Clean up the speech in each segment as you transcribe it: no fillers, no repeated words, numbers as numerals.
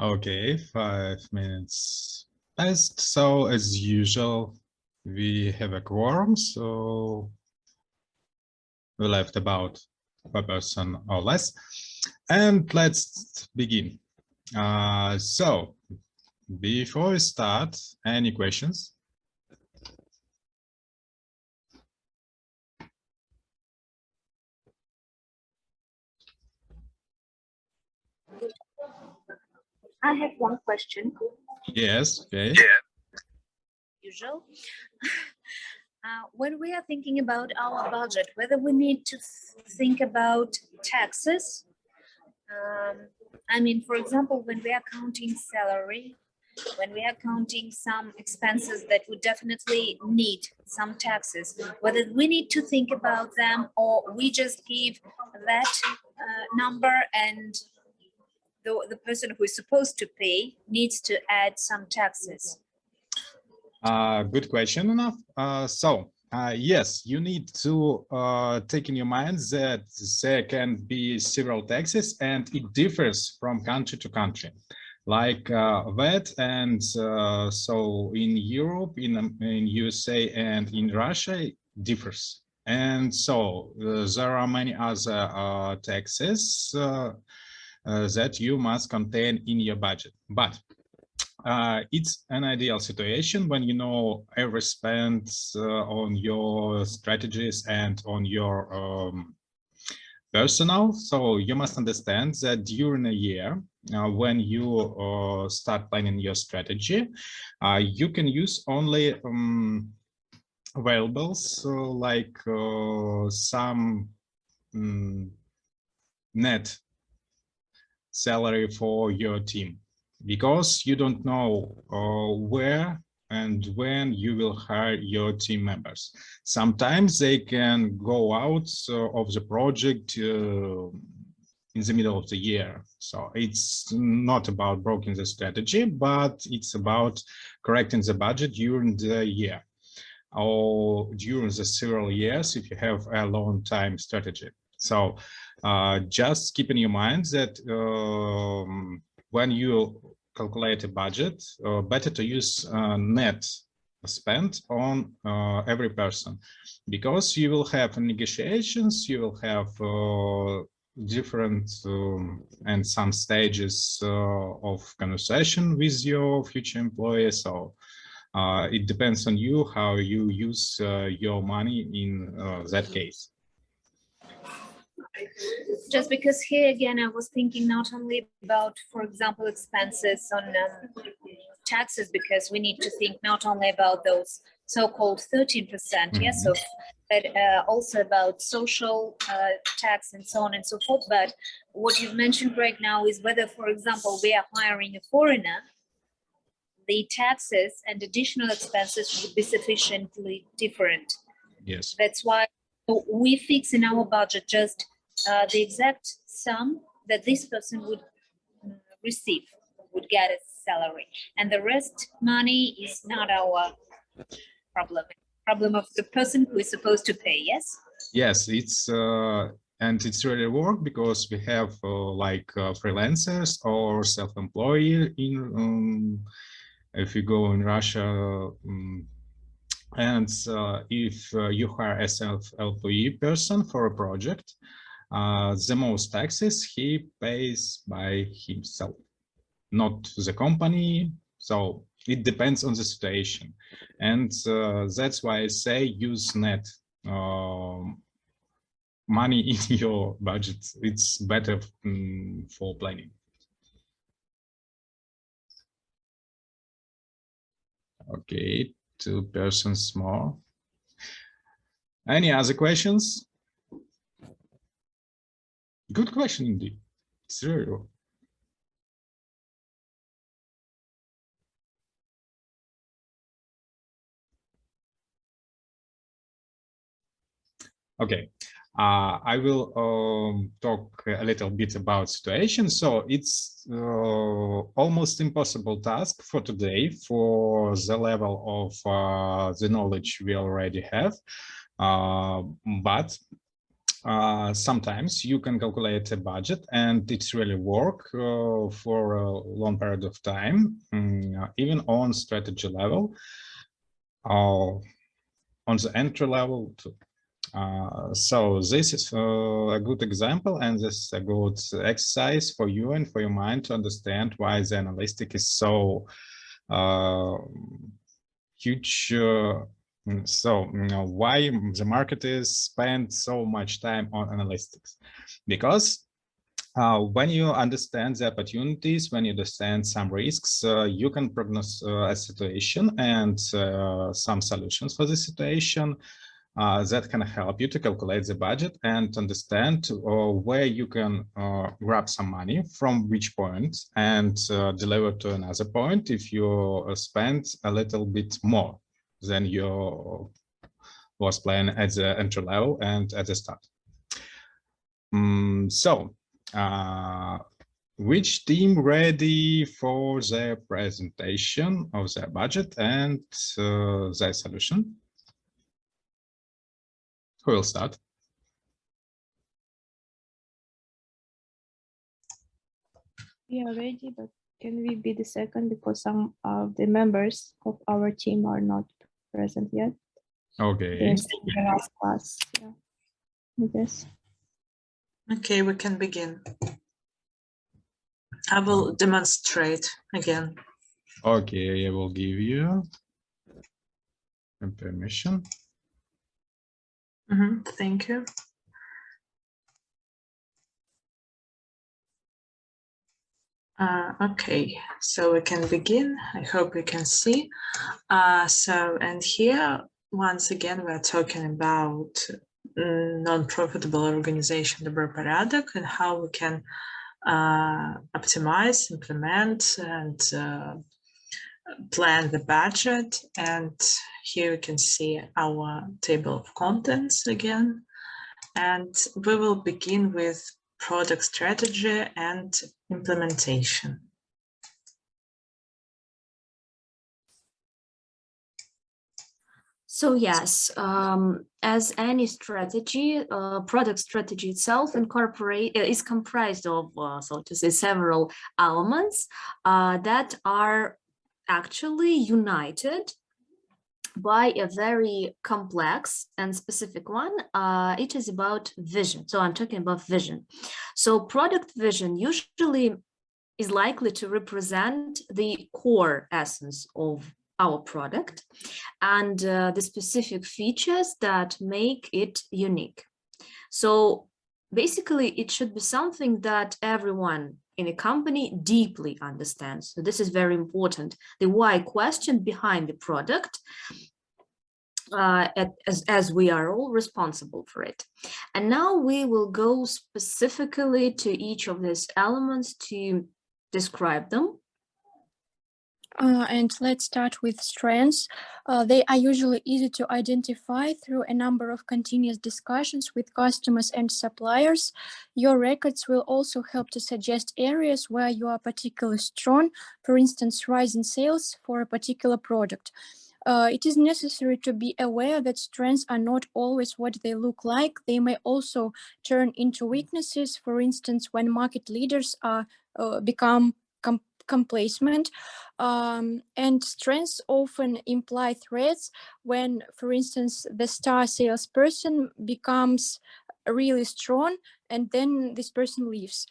Okay, 5 minutes passed. So as usual, we have a quorum. So we left about 1 person or less. And let's begin. So before we start, any questions? I have one question. Yes, okay. Usual. When we are thinking about our budget, whether we need to think about taxes. I mean, for example, when we are counting salary, when we are counting some expenses that would definitely need some taxes, whether we need to think about them or we just give that number and the person who is supposed to pay needs to add some taxes. Good question enough. Yes, you need to take in your mind that there can be several taxes and it differs from country to country. Like that, and so in Europe, in USA, and in Russia, it differs. And so there are many other taxes that you must contain in your budget. But it's an ideal situation when you know every spend on your strategies and on your personnel. So you must understand that during a year, when you start planning your strategy, you can use only variables like some net salary for your team, because you don't know where and when you will hire your team members. Sometimes they can go out of the project in the middle of the year. So it's not about breaking the strategy, but it's about correcting the budget during the year or during the several years if you have a long time strategy. So just keep in your mind that when you calculate a budget, better to use net spend on every person, because you will have negotiations, you will have different and some stages of conversation with your future employees. So it depends on you how you use your money in that case. Just because here again, I was thinking not only about, for example, expenses on taxes, because we need to think not only about those so-called 13%, yes, so, but also about social tax and so on and so forth. But what you've mentioned right now is whether, for example, we are hiring a foreigner, the taxes and additional expenses would be sufficiently different. Yes. That's why we fix in our budget just the exact sum that this person would receive, would get as salary, and the rest money is not our problem of the person who is supposed to pay. Yes. Yes, it's and it's really work because we have like freelancers or self-employed in if you go in Russia. And if you hire a self-employed person for a project, the most taxes he pays by himself, not the company. So it depends on the situation. And that's why I say use net money in your budget. It's better for planning. Okay, 2 persons more. Any other questions? Good question indeed. It's very good. Okay, I will talk a little bit about situation. So it's almost impossible task for today for the level of the knowledge we already have. But sometimes you can calculate a budget and it's really work for a long period of time, even on strategy level, on the entry level too. So this is a good example, and this is a good exercise for you and for your mind to understand why the analytic is so huge. So why the market is spend so much time on analytics? Because when you understand the opportunities, when you understand some risks, you can prognose a situation and some solutions for the situation that can help you to calculate the budget and understand where you can grab some money from which point and deliver to another point if you spend a little bit more than you was planning at the entry level and at the start. Which team ready for the presentation of their budget and their solution? Who will start? We are ready, but can we be the second because some of the members of our team are not present yet? Okay. They're still in the last class. Yeah, I guess. Okay, we can begin. I will demonstrate again. Okay, I will give you permission. Thank you. Okay, so we can begin. I hope you can see. And here, once again, we're talking about non-profitable organization, добропорядок, and how we can optimize, implement, and plan the budget. And here you can see our table of contents again. And we will begin with product strategy and implementation. So yes, as any strategy, product strategy itself is comprised of, so to say, several elements that are actually united by a very complex and specific one. It is about vision. So I'm talking about vision. So product vision usually is likely to represent the core essence of our product and the specific features that make it unique. So basically, it should be something that everyone in a company deeply understands. So this is very important. The why question behind the product, as we are all responsible for it. And now we will go specifically to each of these elements to describe them. And let's start with strengths. They are usually easy to identify through a number of continuous discussions with customers and suppliers. Your records will also help to suggest areas where you are particularly strong, for instance, rise in sales for a particular product. It is necessary to be aware that strengths are not always what they look like. They may also turn into weaknesses, for instance, when market leaders are become complacent, and strengths often imply threats when, for instance, the star salesperson becomes really strong and then this person leaves.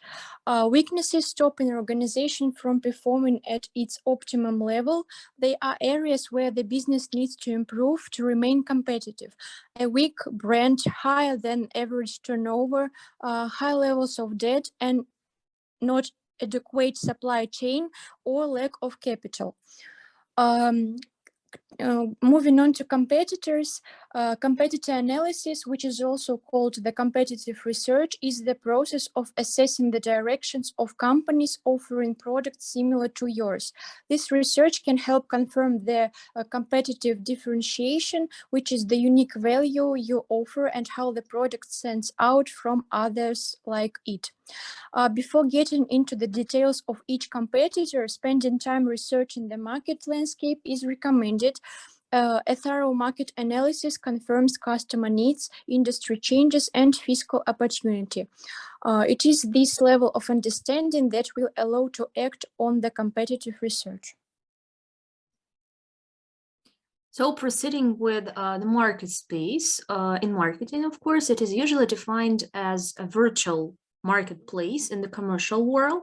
Weaknesses stop an organization from performing at its optimum level. They are areas where the business needs to improve to remain competitive. A weak brand, higher than average turnover, high levels of debt, and not adequate supply chain or lack of capital. Moving on to competitors, competitor analysis, which is also called the competitive research, is the process of assessing the directions of companies offering products similar to yours. This research can help confirm the competitive differentiation, which is the unique value you offer and how the product stands out from others like it. Before getting into the details of each competitor, spending time researching the market landscape is recommended. a thorough market analysis confirms customer needs, industry changes, and fiscal opportunity. It is this level of understanding that will allow to act on the competitive research. So proceeding with the market space, in marketing, of course, it is usually defined as a virtual marketplace in the commercial world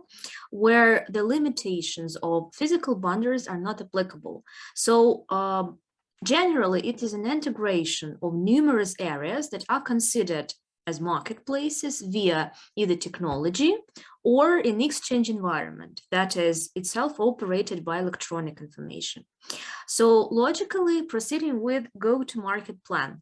where the limitations of physical boundaries are not applicable. So generally, it is an integration of numerous areas that are considered as marketplaces via either technology or an exchange environment that is itself operated by electronic information. So logically proceeding with go-to-market plan.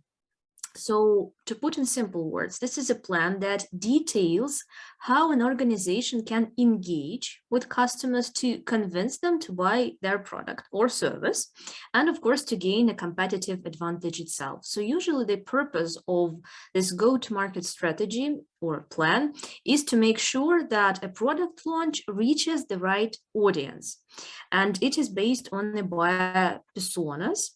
So to put in simple words, this is a plan that details how an organization can engage with customers to convince them to buy their product or service, and of course, to gain a competitive advantage itself. So usually the purpose of this go-to-market strategy or plan is to make sure that a product launch reaches the right audience. And it is based on the buyer personas.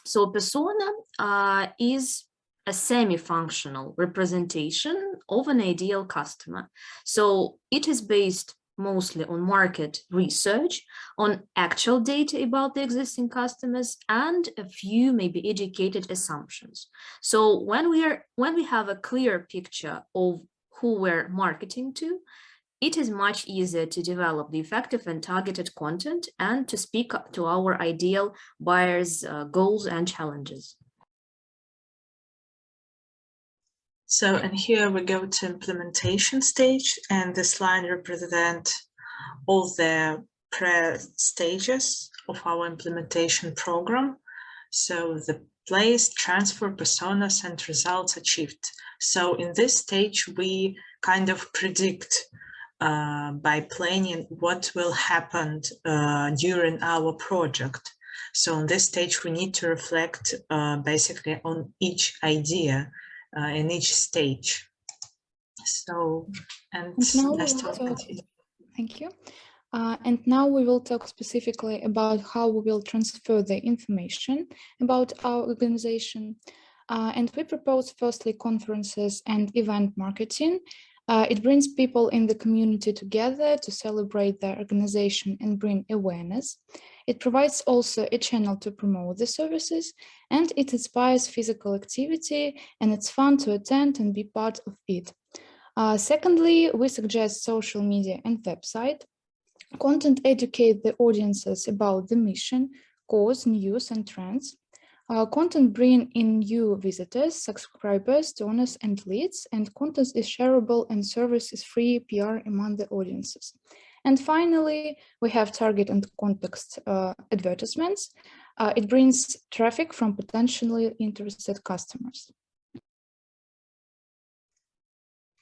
So persona is a semi-functional representation of an ideal customer. So it is based mostly on market research, on actual data about the existing customers, and a few maybe educated assumptions. So when we have a clear picture of who we're marketing to, it is much easier to develop the effective and targeted content and to speak up to our ideal buyers' goals and challenges. So, and here we go to implementation stage, and this line represents all the pre-stages of our implementation program. So the place, transfer, personas, and results achieved. So in this stage, we kind of predict by planning what will happen during our project. So on this stage, we need to reflect basically on each idea in each stage. So, and now Nust will continue. Thank you. And now we will talk specifically about how we will transfer the information about our organization. And we propose firstly conferences and event marketing. It brings people in the community together to celebrate their organization and bring awareness. It provides also a channel to promote the services, and it inspires physical activity, and it's fun to attend and be part of it. Secondly, we suggest social media and website. Content educate the audiences about the mission, cause, news, and trends. Content bring in new visitors, subscribers, donors, and leads, and content is shareable and service is free PR among the audiences. And finally, we have target and context advertisements. It brings traffic from potentially interested customers.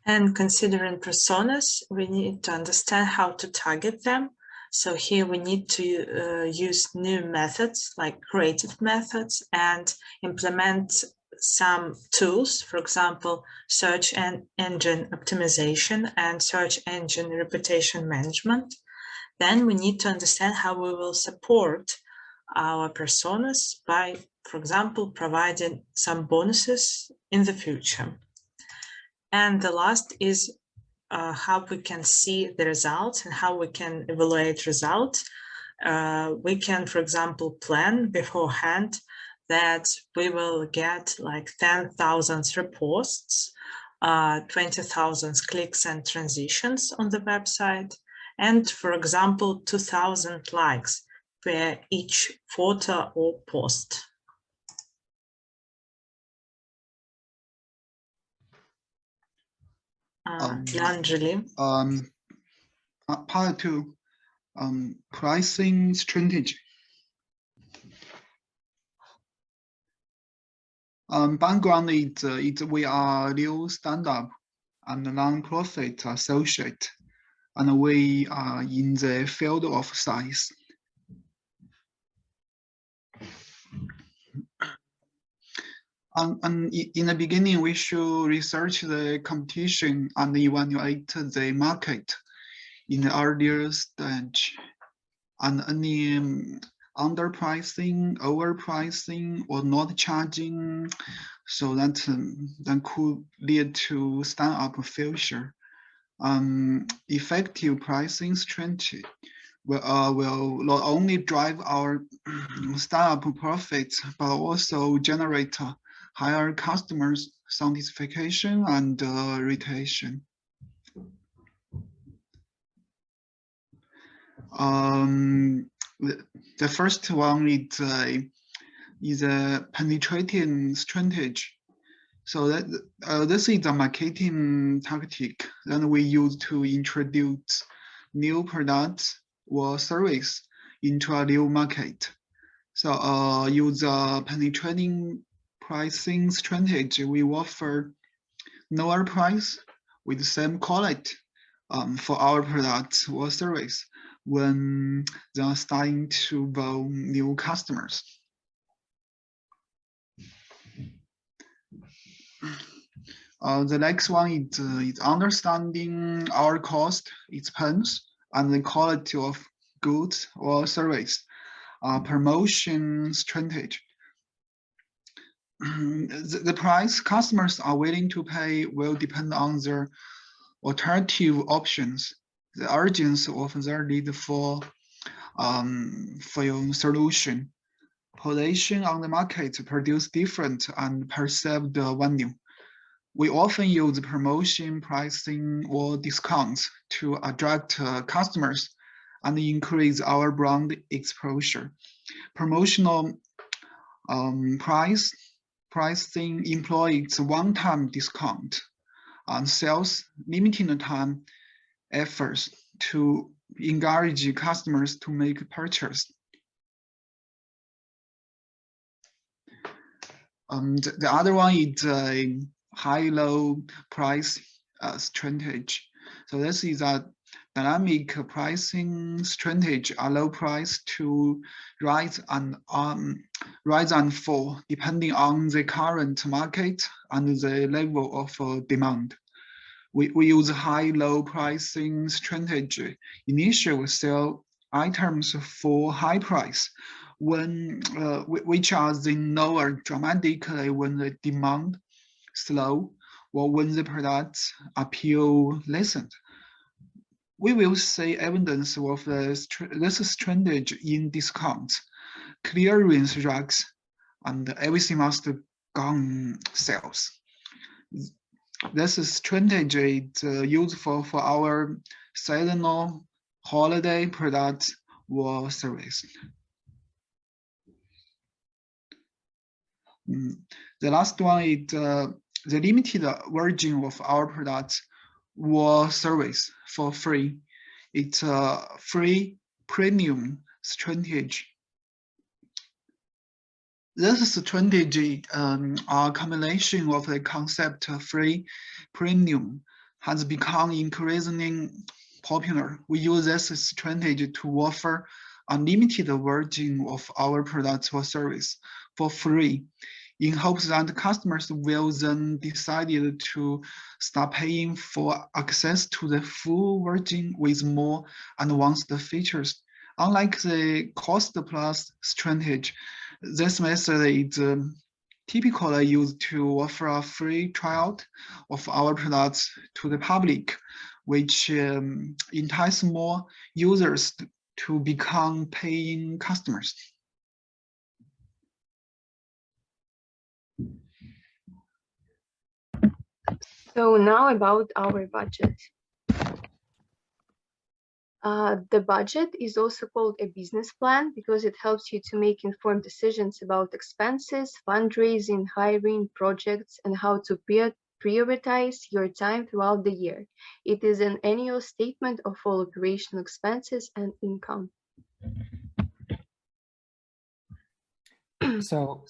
And considering personas, we need to understand how to target them. So here we need to use new methods like creative methods and implement some tools, for example, search engine optimization and search engine reputation management. Then we need to understand how we will support our personas by, for example, providing some bonuses in the future. And the last is how we can see the results and how we can evaluate results. We can, for example, plan beforehand that we will get like 10,000 reposts, 20,000 clicks and transitions on the website, and, for example, 2,000 likes per each photo or post. Angeli. Part 2, pricing strategy. Background is we are new startup and non-profit associate, and we are in the field of science. And in the beginning, we should research the competition and evaluate the market in the earlier stage. And underpricing, overpricing, or not charging. So that could lead to startup failure. Effective pricing strategy will not only drive our startup profits, but also generate higher customers satisfaction and retention. The first one is a penetrating strategy. So that this is a marketing tactic that we use to introduce new products or service into a new market. So use a penetrating pricing strategy. We offer lower price with the same quality for our products or service when they are starting to grow new customers. The next one is understanding our cost, expense, and the quality of goods or service. Promotion strategy. The price customers are willing to pay will depend on their alternative options, the urgency of their need for your solution. Position on the market produce different and perceived value. We often use promotion, pricing, or discounts to attract customers and increase our brand exposure. Promotional pricing employs one-time discount and sales limited time efforts to encourage customers to make purchase. The other one is a high-low price strategy. So this is a dynamic pricing strategy, a low price to rise and fall depending on the current market and the level of demand. We use high-low pricing strategy. Initially, we sell items for high price when which are then lower dramatically when the demand slow or when the products appeal lessened. We will see evidence of this strategy in discounts, clearance racks, and everything must gone sales. This strategy is useful for our seasonal holiday products or service. The last one is the limited version of our products or service for free. It's a free premium strategy. This strategy, a combination of the concept free premium, has become increasingly popular. We use this strategy to offer unlimited version of our products or service for free, in hopes that customers will then decide to start paying for access to the full version with more advanced features. Unlike the cost plus strategy, this method is typically used to offer a free trial of our products to the public, which entices more users to become paying customers. So now about our budget. The budget is also called a business plan because it helps you to make informed decisions about expenses, fundraising, hiring, projects, and how to prioritize your time throughout the year. It is an annual statement of all operational expenses and income. So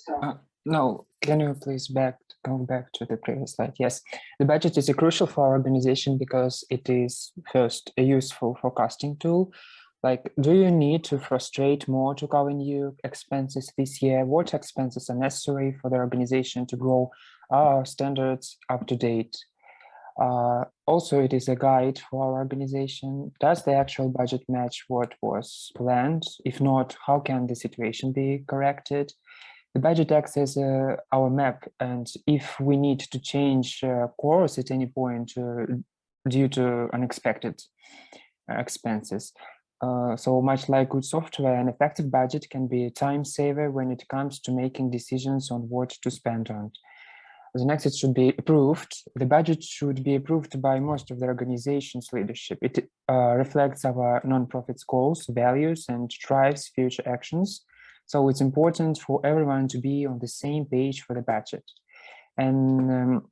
no, can you please go back to the previous slide? Yes, the budget is crucial for our organization because it is first a useful forecasting tool. Like, do you need to frustrate more to cover new expenses this year? What expenses are necessary for the organization to grow our standards up to date? Also, it is a guide for our organization. Does the actual budget match what was planned? If not, how can the situation be corrected? The budget acts as our map, and if we need to change course at any point due to unexpected expenses. So much like good software, an effective budget can be a time saver when it comes to making decisions on what to spend on. The next, it should be approved. The budget should be approved by most of the organization's leadership. It reflects our nonprofit's goals, values, and drives future actions. So it's important for everyone to be on the same page for the budget. And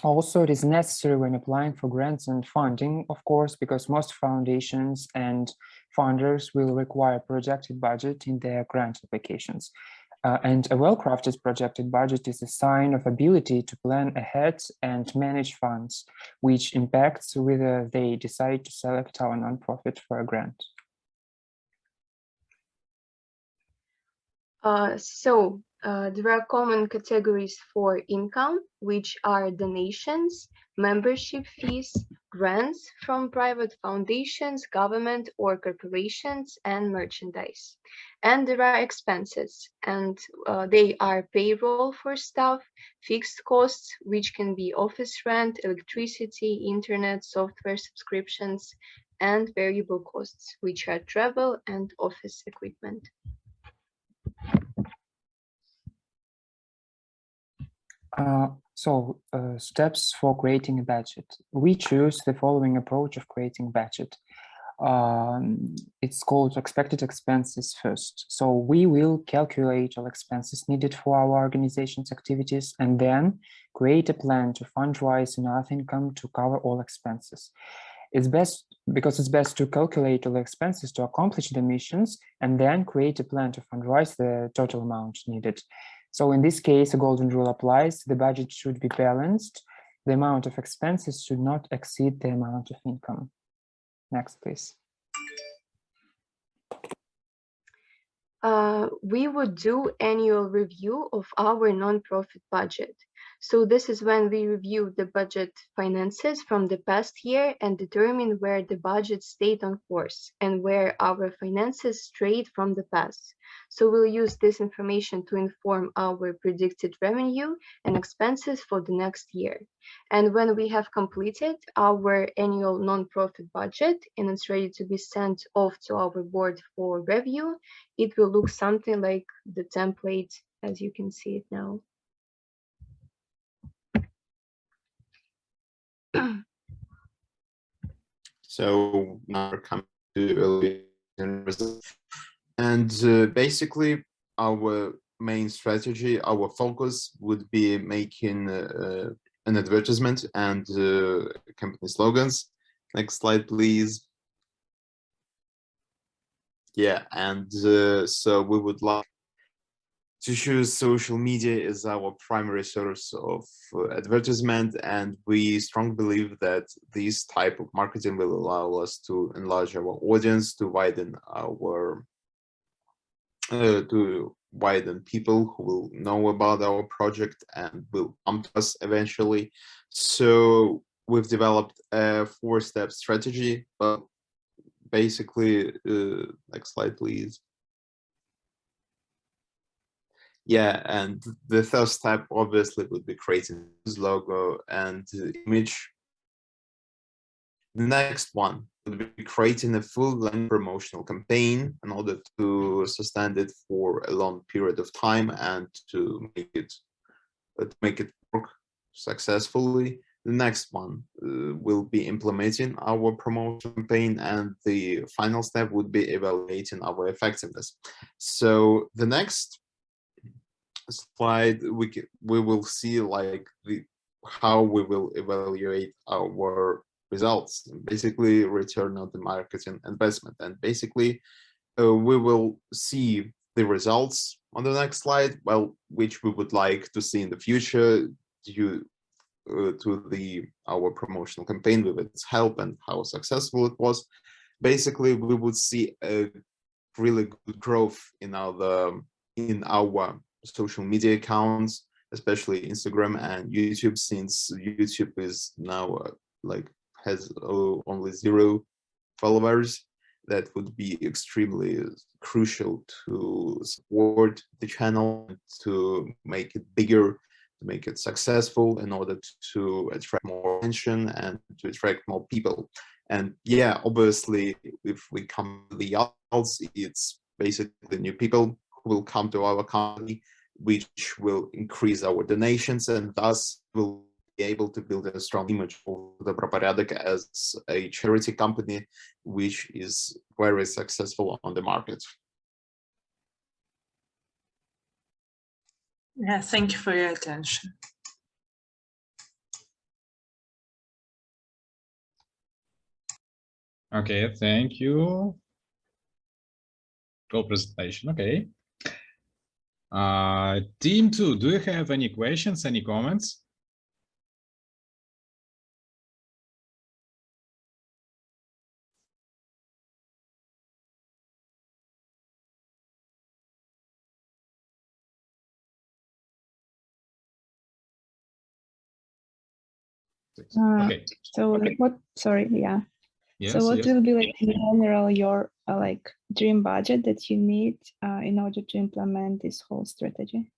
also, it is necessary when applying for grants and funding, of course, because most foundations and funders will require projected budget in their grant applications. And a well-crafted projected budget is a sign of ability to plan ahead and manage funds, which impacts whether they decide to select our nonprofit for a grant. There are common categories for income, which are donations, membership fees, grants from private foundations, government or corporations, and merchandise. And there are expenses, and they are payroll for staff, fixed costs, which can be office rent, electricity, internet, software subscriptions, and variable costs, which are travel and office equipment. Steps for creating a budget. We choose the following approach of creating budget. It's called expected expenses first. So we will calculate all expenses needed for our organization's activities and then create a plan to fundraise enough income to cover all expenses. It's best to calculate all the expenses to accomplish the missions and then create a plan to fundraise the total amount needed. So in this case, a golden rule applies. The budget should be balanced. The amount of expenses should not exceed the amount of income. Next, please. We would do annual review of our nonprofit budget. So this is when we review the budget finances from the past year and determine where the budget stayed on course and where our finances strayed from the past. So we'll use this information to inform our predicted revenue and expenses for the next year. And when we have completed our annual nonprofit budget and it's ready to be sent off to our board for review, it will look something like the template as you can see it now. So now we're coming to evaluation results. And basically our main strategy, our focus would be making an advertisement and company slogans. Next slide, please. Yeah, and so we would like to choose social media as our primary source of advertisement, and we strongly believe that this type of marketing will allow us to enlarge our audience, to widen our people who will know about our project and will come to us eventually. So we've developed a 4-step strategy. Basically, next slide, please. Yeah, and the first step obviously would be creating this logo and image. The next one would be creating a full-length promotional campaign in order to sustain it for a long period of time and to make it work successfully. The next one will be implementing our promotion campaign, and the final step would be evaluating our effectiveness. So the next slide, we will see like how we will evaluate our results, basically return on the marketing investment, and basically we will see the results on the next slide, well, which we would like to see in the future due to our promotional campaign with its help and how successful it was. Basically, we would see a really good growth in our social media accounts, especially Instagram and YouTube, since YouTube is now like has only 0 followers, that would be extremely crucial to support the channel, to make it bigger, to make it successful, in order to attract more attention and to attract more people. And yeah, obviously, if we come to the adults, it's basically new people who will come to our company, which will increase our donations, and thus will be able to build a strong image of Dobroporядок as a charity company, which is very successful on the market. Yeah, thank you for your attention. Okay, thank you. Cool presentation. Okay. Team 2, do you have any questions, any comments? Okay. So what, sorry, yeah. Yes, So what yes. will be like in general your like dream budget that you need in order to implement this whole strategy?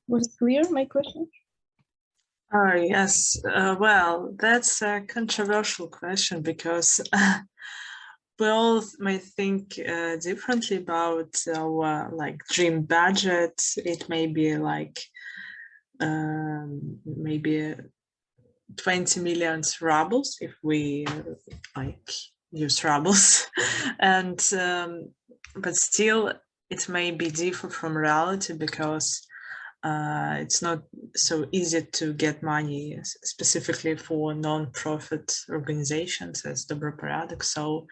Was it clear, my question? Oh, yes. Well, that's a controversial question because we all may think differently about our like dream budget. It may be like maybe 20 million rubles if we like use rubles, and but still it may be different from reality because it's not so easy to get money specifically for non-profit organizations as Dobroporядок. So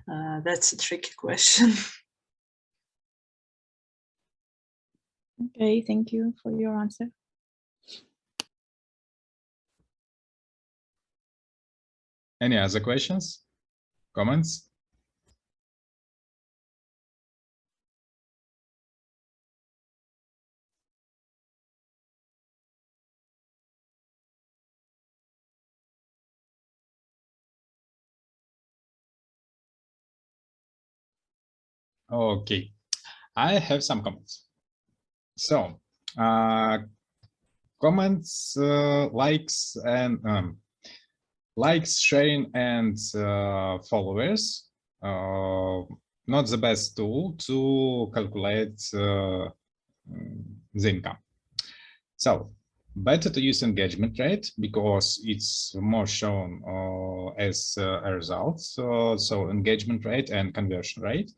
that's a tricky question. Okay, thank you for your answer. Any other questions, comments? Okay, I have some comments. So, comments, likes, and likes, sharing, and followers, not the best tool to calculate the income. So, better to use engagement rate because it's more shown as a result. So engagement rate and conversion rate.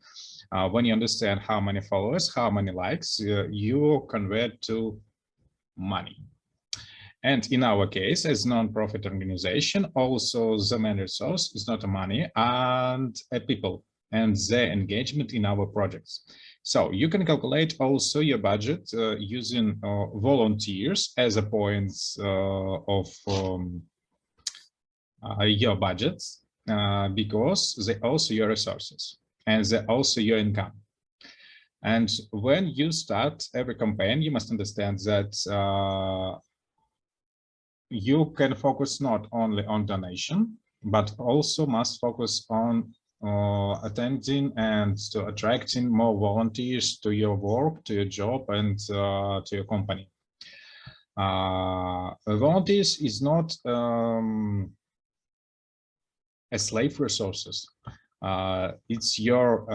When you understand how many followers, how many likes, you convert to money. And in our case, as non-profit organization, also the main resource is not money and people and their engagement in our projects. So you can calculate also your budget using volunteers as a point of your budgets because they also your resources and they're also your income. And when you start every campaign, you must understand that you can focus not only on donation, but also must focus on attending and to attracting more volunteers to your work, to your job, and to your company. Volunteers is not a slave resources. It's your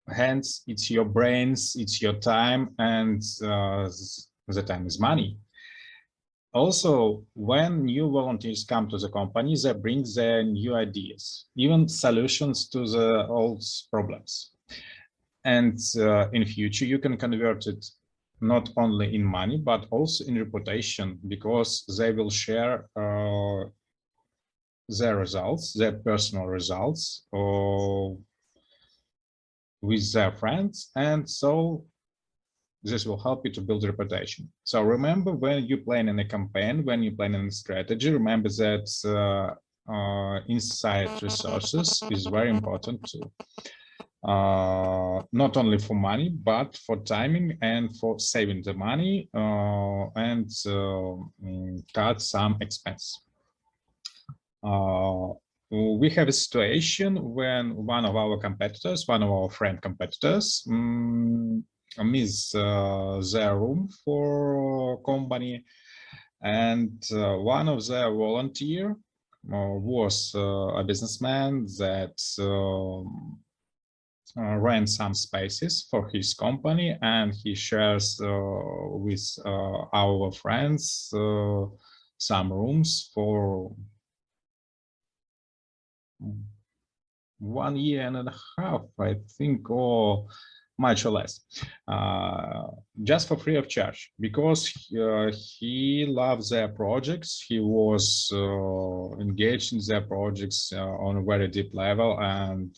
hands, it's your brains, it's your time, and the time is money. Also, when new volunteers come to the company, they bring their new ideas, even solutions to the old problems. And in future, you can convert it not only in money, but also in reputation, because they will share their results, their personal results, with their friends. And so this will help you to build reputation. So remember, when you plan in a campaign, when you plan in a strategy, remember that inside resources is very important too. Not only for money, but for timing and for saving the money and cut some expense. We have a situation when one of our competitors, one of our friend competitors, miss their room for company, and one of their volunteer was a businessman that rent some spaces for his company, and he shares with our friends some rooms for 1 year and a half, I think, or much or less, just for free of charge, because he loves their projects. He was engaged in their projects on a very deep level, and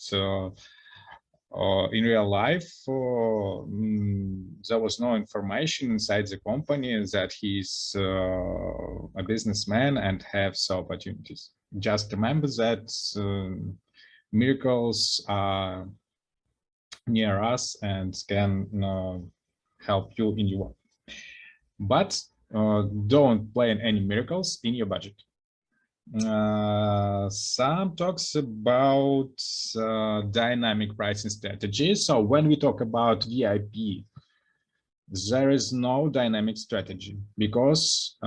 in real life, there was no information inside the company that he's a businessman and have some opportunities. Just remember that miracles are near us and can help you in your work. But don't plan any miracles in your budget. Some talks about dynamic pricing strategy. So when we talk about VIP, there is no dynamic strategy, because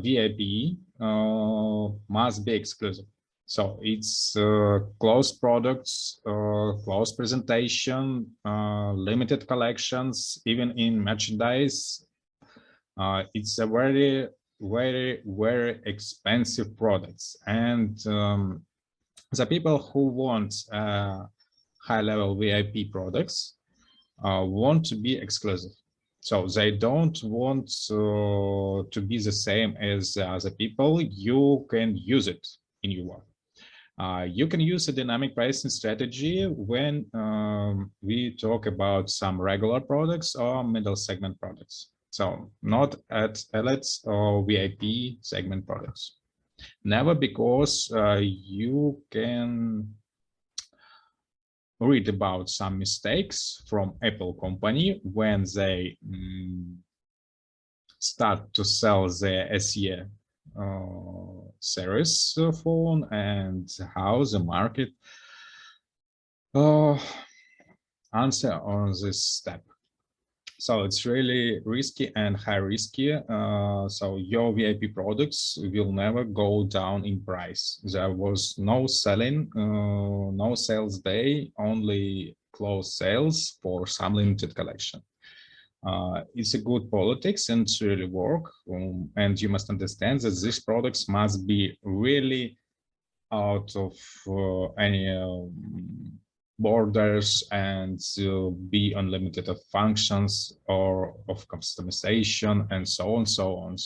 VIP must be exclusive. So it's closed products, closed presentation, limited collections, even in merchandise. It's a very expensive products, and the people who want high-level VIP products want to be exclusive. So they don't want to be the same as the other people. You can use it in your work. You can use a dynamic pricing strategy when we talk about some regular products or middle segment products. So not at elites or VIP segment products. Never, because you can read about some mistakes from Apple company when they start to sell the SE series phone, and how the market answer on this step. So it's really risky and high risky. So your VIP products will never go down in price. There was no selling, no sales day, only closed sales for some limited collection. It's a good politics and to really work. And you must understand that these products must be really out of any borders and be unlimited of functions or of customization and so on.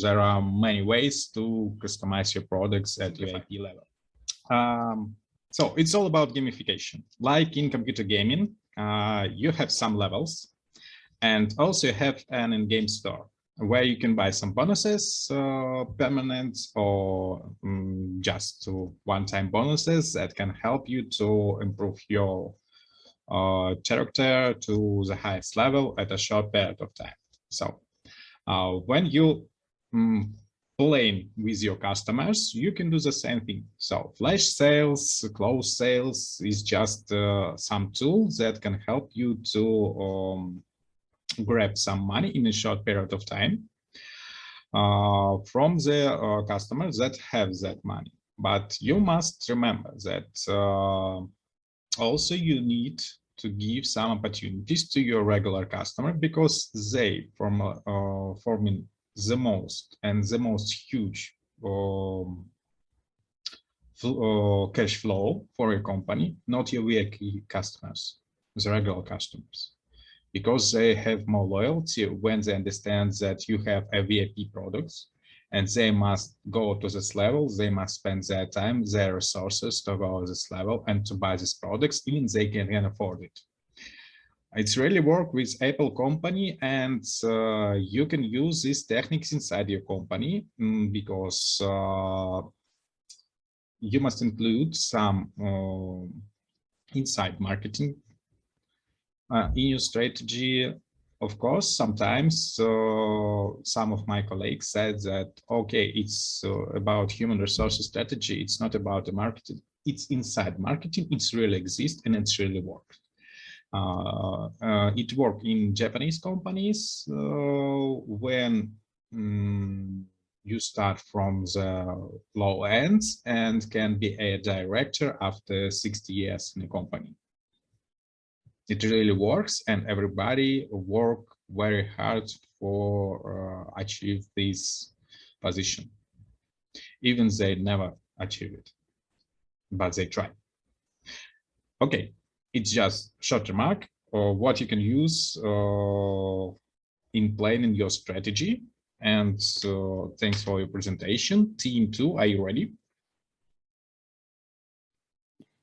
There are many ways to customize your products at VIP level. So it's all about gamification. Like in computer gaming, you have some levels, and also you have an in-game store where you can buy some bonuses, permanent or just one-time bonuses that can help you to improve your character to the highest level at a short period of time. So when you play with your customers, you can do the same thing. So flash sales, close sales is just some tools that can help you to grab some money in a short period of time from the customers that have that money. But you must remember that also you need to give some opportunities to your regular customer, because they forming the most huge cash flow for a company, not your VIP customers, the regular customers, because they have more loyalty when they understand that you have a VIP products, and they must go to this level. They must spend their time, their resources to go to this level and to buy these products, even they can afford it. It's really work with Apple company, and you can use these techniques inside your company, because you must include some inside marketing in your strategy. Of course, sometimes some of my colleagues said that, okay, it's about human resources strategy. It's not about the marketing. It's inside marketing. It's really exists and it's really works. It worked in Japanese companies when you start from the low ends and can be a director after 60 years in a company. It really works, and everybody work very hard for achieve this position. Even they never achieve it, but they try. Okay, it's just short remark or what you can use in planning your strategy. And thanks for your presentation. Team 2, are you ready?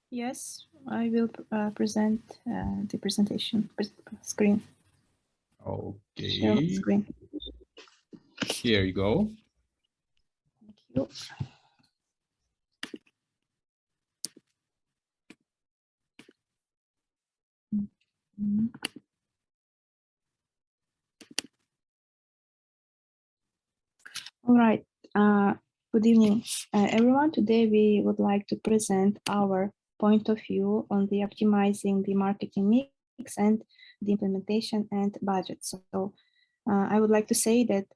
Yes, I will present the presentation screen. Okay. Share screen. Here you go. Thank you. All right. Good evening, everyone. Today we would like to present our point of view on the optimizing the marketing mix and the implementation and budget. So I would like to say that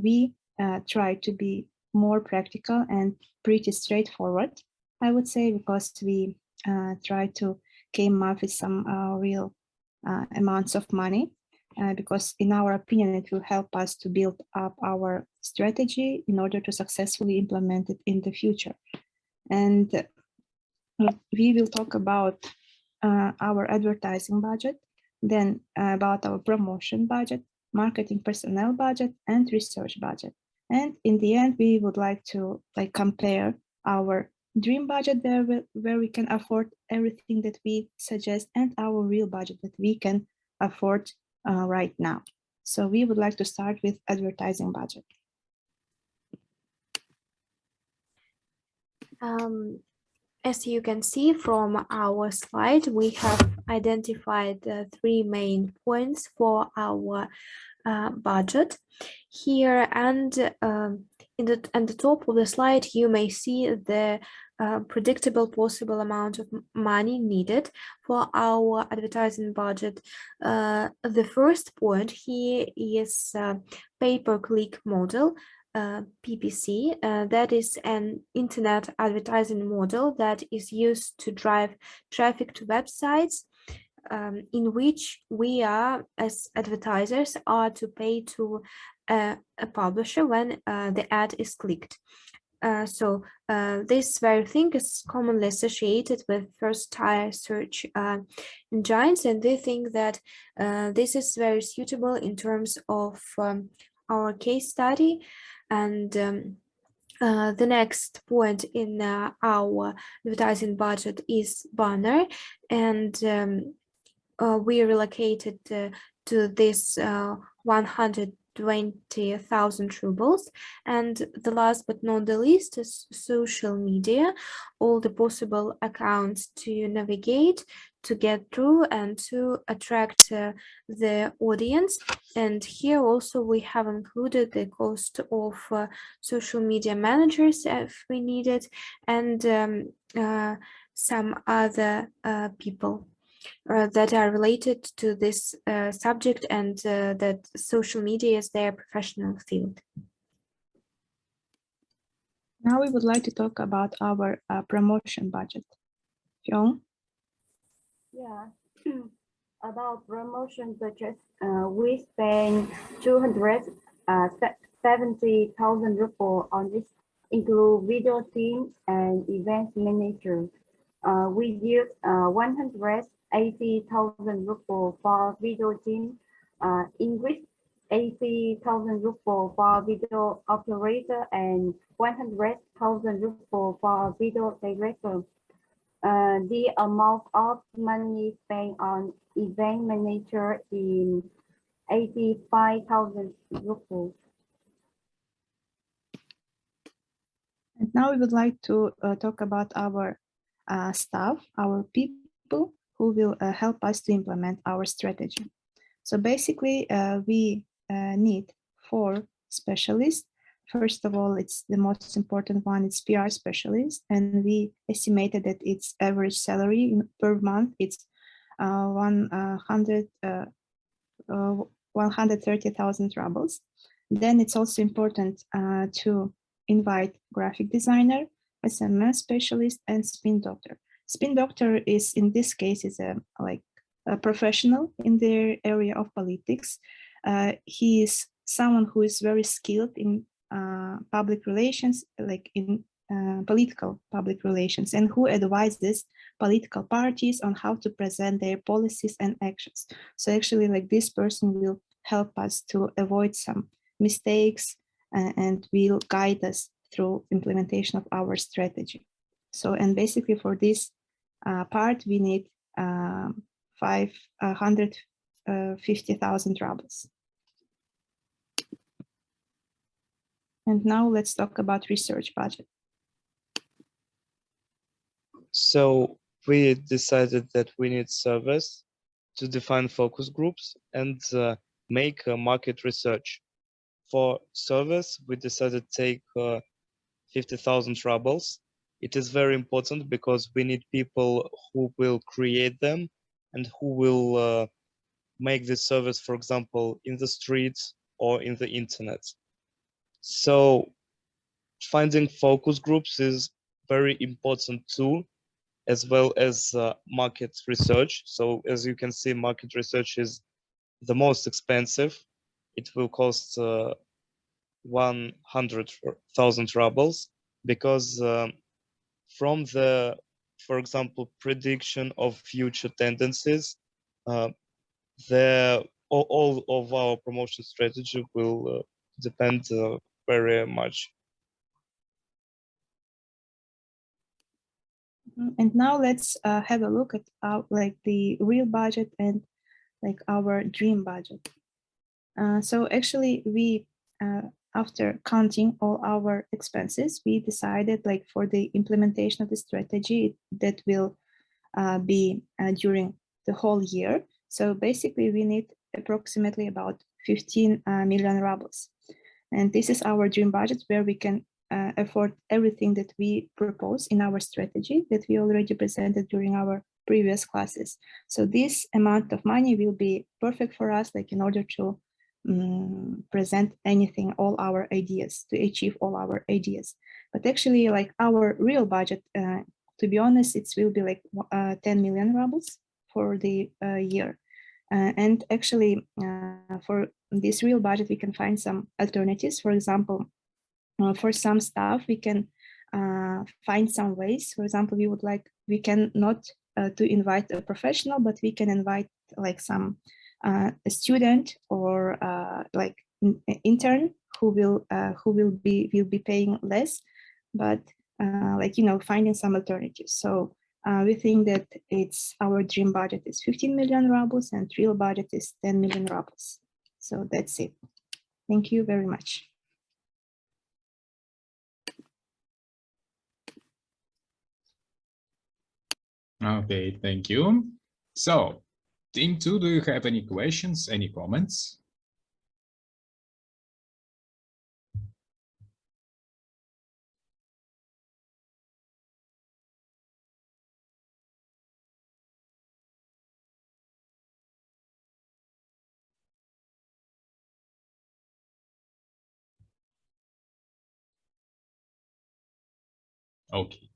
we try to be more practical and pretty straightforward, I would say, because we try to came up with some real amounts of money. Because in our opinion, it will help us to build up our strategy in order to successfully implement it in the future. And we will talk about our advertising budget, then about our promotion budget, marketing personnel budget, and research budget. And in the end, we would like to compare our dream budget there where we can afford everything that we suggest and our real budget that we can afford right now. So we would like to start with advertising budget. As you can see from our slide, we have identified 3 main points for our budget here, and at the top of the slide you may see the predictable possible amount of money needed for our advertising budget. The first point here is pay-per-click model, PPC. That is an internet advertising model that is used to drive traffic to websites, in which we are, as advertisers, are to pay to a publisher when the ad is clicked. So this very thing is commonly associated with first-tier search engines, and they think that this is very suitable in terms of our case study. And the next point in our advertising budget is banner, and we relocated to this 120,000 rubles. And the last but not the least is social media, all the possible accounts to navigate, to get through, and to attract the audience. And here also we have included the cost of social media managers if we need it, and some other people that are related to this subject, and that social media is their professional field. Now we would like to talk about our promotion budget. John? Yeah, about promotion budget, we spend 270,000 rubles on this, include video team and event manager. We use 180,000 rubles for video team, English 80,000 rubles for video operator, and 100,000 rubles for video director. The amount of money spent on event manager is 85,000 rubles. And now we would like to talk about our staff, our people who will help us to implement our strategy. So basically, we need 4 specialists. First of all, it's the most important one, it's PR specialist, and we estimated that its average salary per month, it's 130,000 rubles. Then it's also important to invite graphic designer, SMS specialist, and spin doctor. Spin doctor is, in this case, is a professional in their area of politics. He is someone who is very skilled in public relations, like in political public relations, and who advises political parties on how to present their policies and actions. So actually, like, this person will help us to avoid some mistakes and will guide us through implementation of our strategy. So, and basically for this part, we need 550,000 rubles. And now let's talk about research budget. So we decided that we need surveys to define focus groups and make market research. For surveys, we decided to take 50,000 rubles. It is very important because we need people who will create them and who will make the service, for example, in the streets or in the internet. So finding focus groups is very important too, as well as market research. So as you can see, market research is the most expensive. It will cost 100,000 rubles because from the, for example, prediction of future tendencies, all of our promotion strategy will depend very much. And now let's have a look at the real budget and like our dream budget. So actually, we after counting all our expenses, we decided, like, for the implementation of the strategy that will be during the whole year. So basically, we need approximately about 15 million rubles. And this is our dream budget, where we can afford everything that we propose in our strategy that we already presented during our previous classes. So this amount of money will be perfect for us, like, in order to present anything, all our ideas, to achieve all our ideas. But actually, like, our real budget, to be honest, it will be like 10 million rubles for the year. And actually, for this real budget, we can find some alternatives. For example, for some stuff, we can find some ways. For example, we can not to invite a professional, but we can invite like some a student or like intern who will be paying less, but like, you know, finding some alternatives. So we think that our dream budget is 15 million rubles and real budget is 10 million rubles. So that's it. Thank you very much. Okay, thank you. So, Team 2, do you have any questions, any comments? Okay,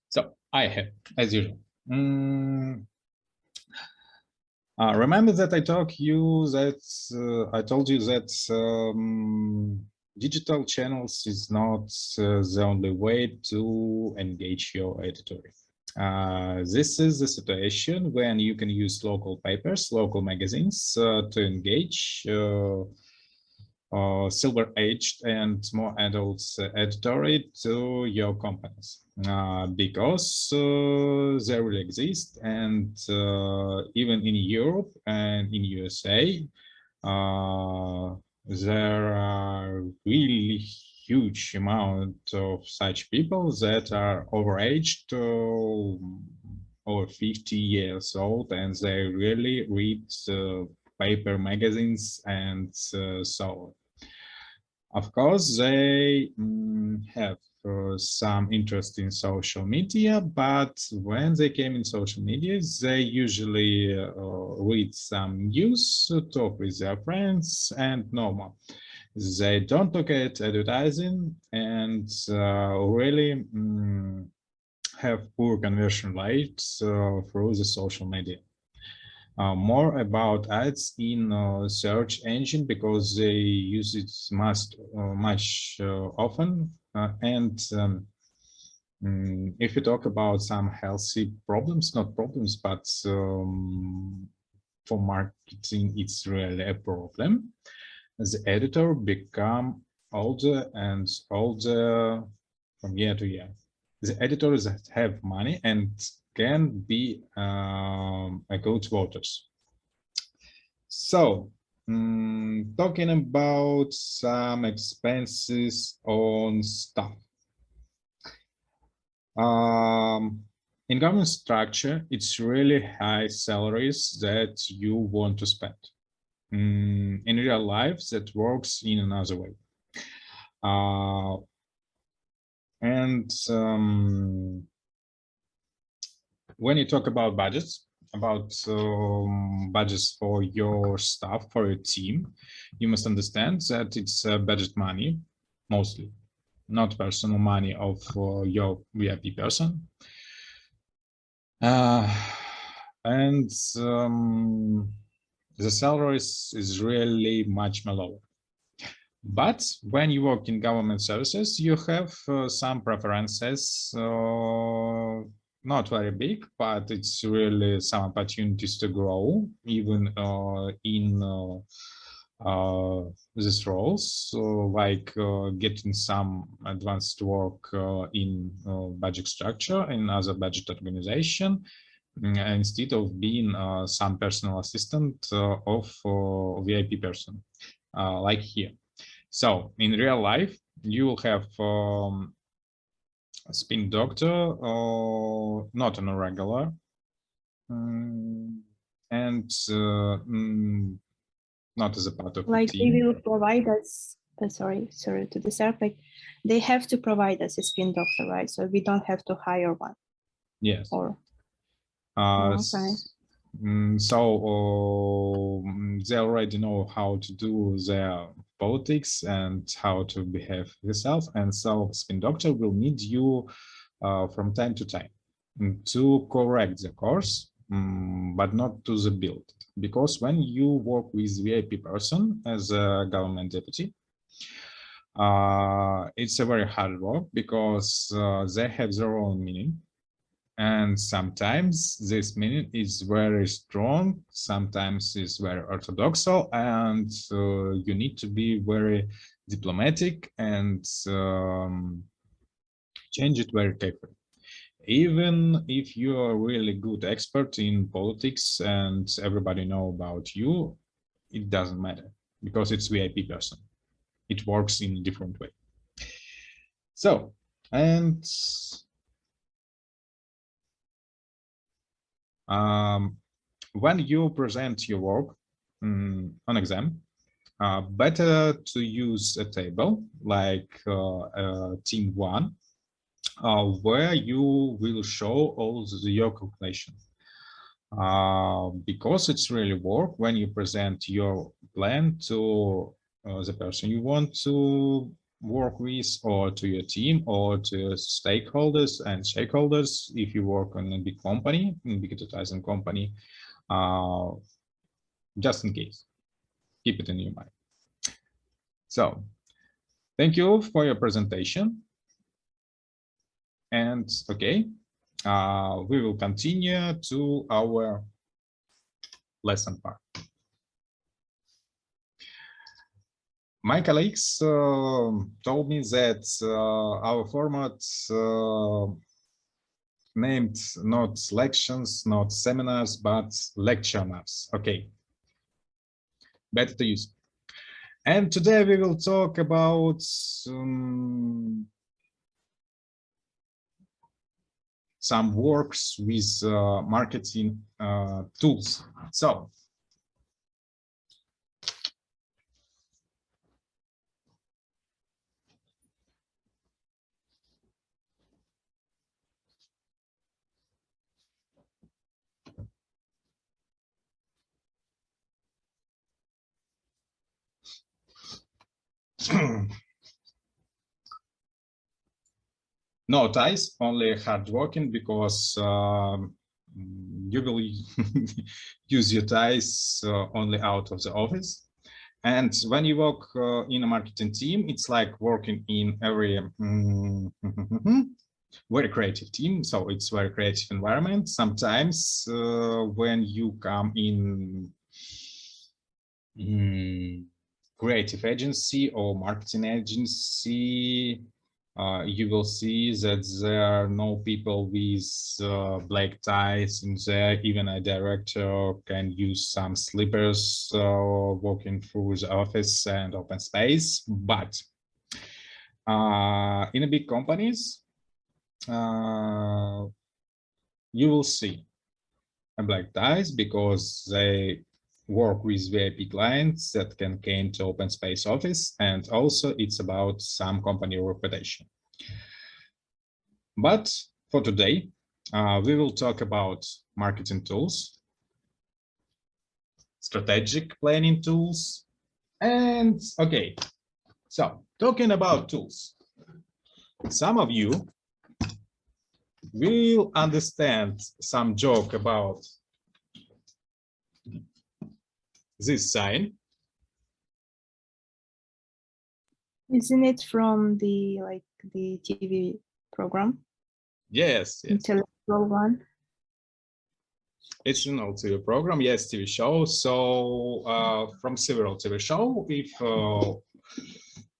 so I have, as usual. Remember that I told you that digital channels is not the only way to engage your auditory. This is the situation when you can use local papers, local magazines to engage silver-aged and more adult auditory to your companies, because they will exist, and even in Europe and in USA, there are really huge amount of such people that are overaged, over 50 years old, and they really read paper magazines and so on. Of course, they have some interest in social media, but when they came in social media, they usually read some news, talk with their friends, and no more. They don't look at advertising and really have poor conversion rates through the social media. More about ads in search engine because they use it much often. If you talk about some healthy problems, not problems, but for marketing, it's really a problem. The editor become older and older from year to year. The editors that have money and can be a good voters. So, talking about some expenses on staff. In government structure, it's really high salaries that you want to spend. In real life, that works in another way. When you talk about budgets, budgets for your staff, for your team, you must understand that it's budget money, mostly, not personal money of your VIP person. The salaries is really much lower. But when you work in government services, you have some preferences, not very big, but it's really some opportunities to grow even in these roles, like getting some advanced work in budget structure, in other budget organization, instead of being some personal assistant of VIP person, like here. So in real life, you will have a spin doctor, not on a regular, and not as a part of like the team. They will provide us. Sorry to disturb. Like they have to provide us a spin doctor, right? So we don't have to hire one. Yes. Or okay. So they already know how to do their politics and how to behave yourself, and so spin doctor will need you from time to time to correct the course, but not to the build, because when you work with VIP person as a government deputy, it's a very hard work because they have their own meaning. And sometimes this meaning is very strong, sometimes it's very orthodoxal, and you need to be very diplomatic and change it very carefully. Even if you are really good expert in politics and everybody know about you, it doesn't matter because it's VIP person. It works in a different way. So, and when you present your work on exam, better to use a table like team 1, where you will show all your calculation. Because it's really work when you present your plan to the person you want to work with, or to your team, or to stakeholders and stakeholders. If you work on a big company, big advertising company, just in case, keep it in your mind. So thank you for your presentation. And okay, we will continue to our lesson part. My colleagues told me that our format named not lections, not seminars, but lectioners. Okay, better to use. And today we will talk about some works with marketing tools. So no ties, only hard working, because you will use your ties only out of the office. And when you work in a marketing team, it's like working in every very creative team. So it's very creative environment. Sometimes when you come in creative agency or marketing agency, you will see that there are no people with black ties in there. Even a director can use some slippers walking through the office and open space. But in the big companies, you will see a black ties, because they work with VIP clients that can came to open space office, and also it's about some company reputation. But for today, we will talk about marketing tools, strategic planning tools, and okay, so talking about tools, some of you will understand some joke about this sign. Isn't it from the TV program? Yes, yes. Intellectual one. It's an old TV program, yes, TV show. So from several TV show, if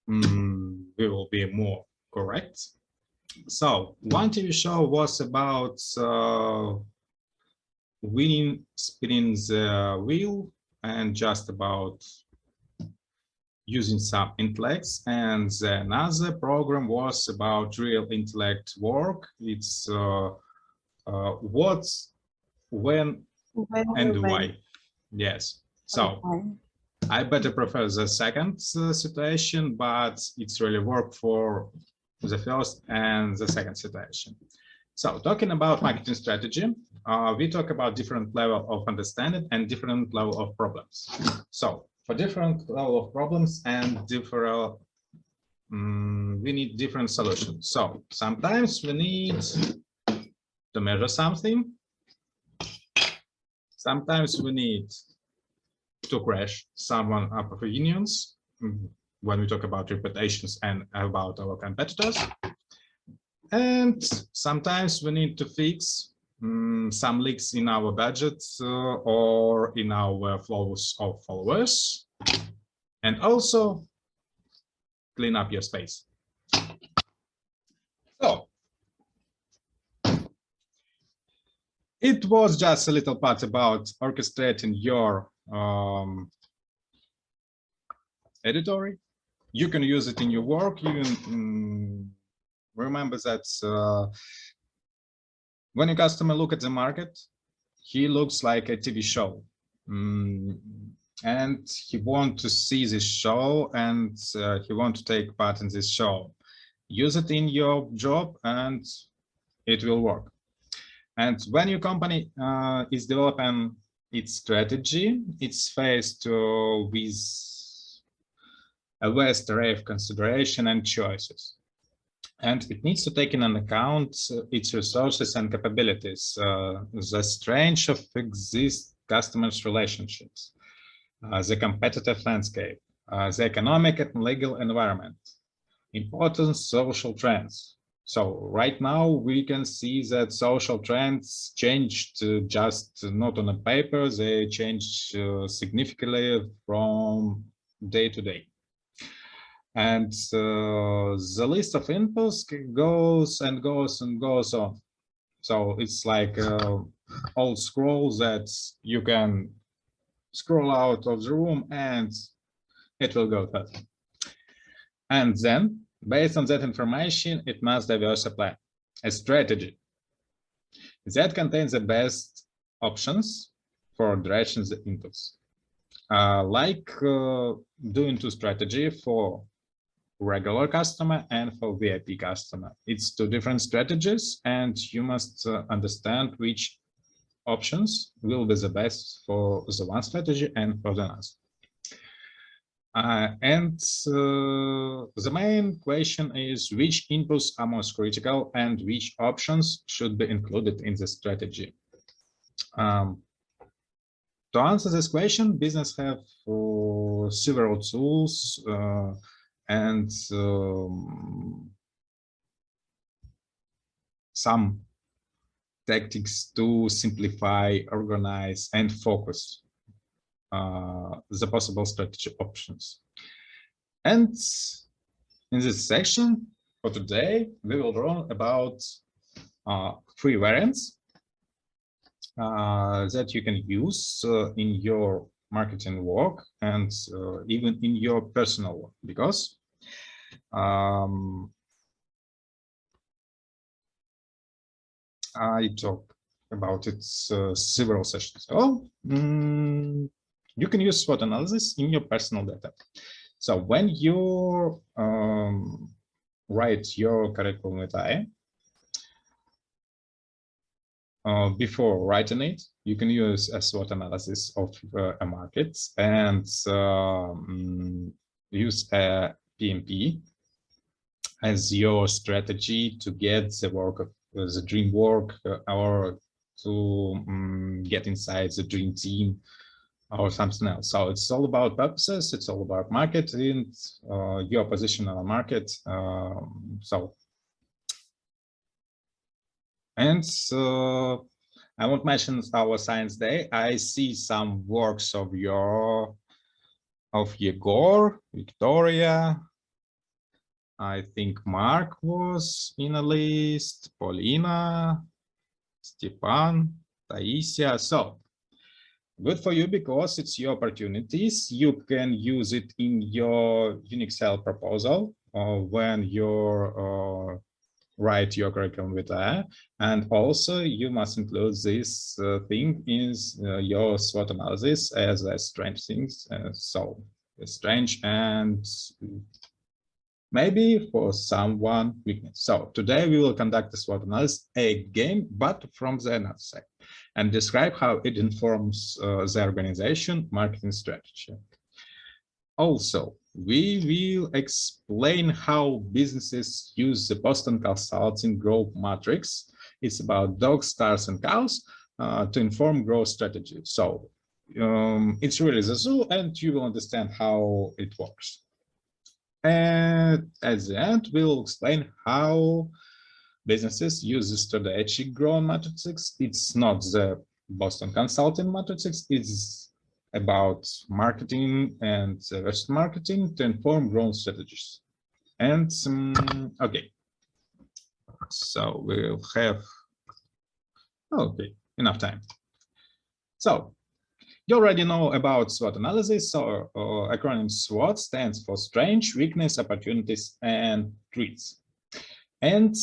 we will be more correct. So one TV show was about winning, spinning the wheel, and just about using some intellects. And another program was about real intellect work. It's what, when, and why. Yes. So I better prefer the second situation, but it's really work for the first and the second situation. So talking about marketing strategy, we talk about different level of understanding and different level of problems. So for different level of problems and different, we need different solutions. So sometimes we need to measure something. Sometimes we need to crash someone up opinions when we talk about reputations and about our competitors. And sometimes we need to fix some leaks in our budget or in our flows of followers, and also clean up your space. So it was just a little part about orchestrating your editory. You can use it in your work. You can remember that when a customer look at the market, he looks like a TV show, and he want to see this show, and he want to take part in this show. Use it in your job and it will work. And when your company is developing its strategy, it's faced with a vast array of consideration and choices. And it needs to take into account its resources and capabilities, the strength of existing customers' relationships, the competitive landscape, the economic and legal environment, important social trends. So right now we can see that social trends changed just not on a paper, they changed significantly from day to day. And the list of inputs goes and goes and goes on. So it's like old scroll that you can scroll out of the room and it will go further. And then, based on that information, it must diversify a strategy that contains the best options for directing the inputs. Doing two strategy for regular customer and for VIP customer. It's two different strategies, and you must understand which options will be the best for the one strategy and for the other. The main question is which inputs are most critical and which options should be included in the strategy. To answer this question, business have several tools and some tactics to simplify, organize, and focus the possible strategy options. And in this section for today, we will learn about 3 variants that you can use in your marketing work and even in your personal work, because I talk about it several sessions. You can use SWOT analysis in your personal data. So when you write your curriculum vitae, before writing it, you can use a SWOT analysis of a market and use a PMP as your strategy to get the work of the dream work or to get inside the dream team or something else. So it's all about purposes, it's all about marketing, your position on the market. I won't mention our science day. I see some works of Yegor, Victoria. I think Mark was in a list, Paulina, Stepan, Taisia. So good for you, because it's your opportunities. You can use it in your Unixel proposal when you're write your curriculum vitae, and also you must include this thing in your SWOT analysis as a strange things. So strange and maybe for someone weakness. So today we will conduct the SWOT analysis again, but from the another side, and describe how it informs the organization marketing strategy. Also, we will explain how businesses use the Boston Consulting Growth Matrix. It's about dogs, stars, and cows to inform growth strategy. So it's really the zoo, and you will understand how it works. And at the end, we'll explain how businesses use the strategic growth matrix. It's not the Boston Consulting matrix. It's about marketing and marketing to inform growth strategies. And okay, so we'll have enough time. So you already know about SWOT analysis. So acronym SWOT stands for strengths, weakness, opportunities, and threats. And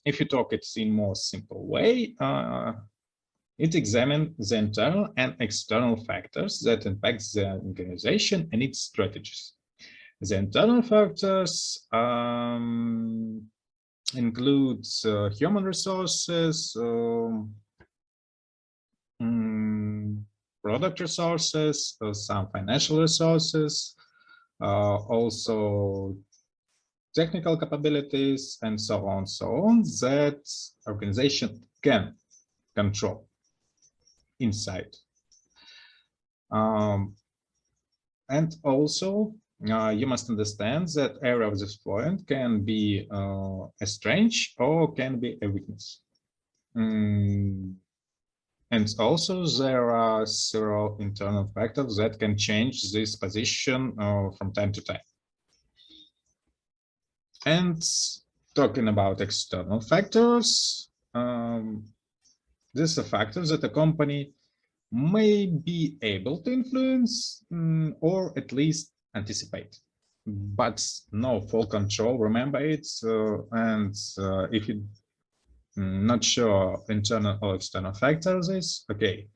if you talk it in more simple way, it examines the internal and external factors that impact the organization and its strategies. The internal factors include human resources, product resources, some financial resources, also technical capabilities, and so on, that organization can control inside. And also, you must understand that area of this point can be a strength or can be a weakness. And also, there are several internal factors that can change this position from time to time. And talking about external factors, these are factors that a company may be able to influence or at least anticipate, but no full control. Remember it, and if you're not sure internal or external factors is okay.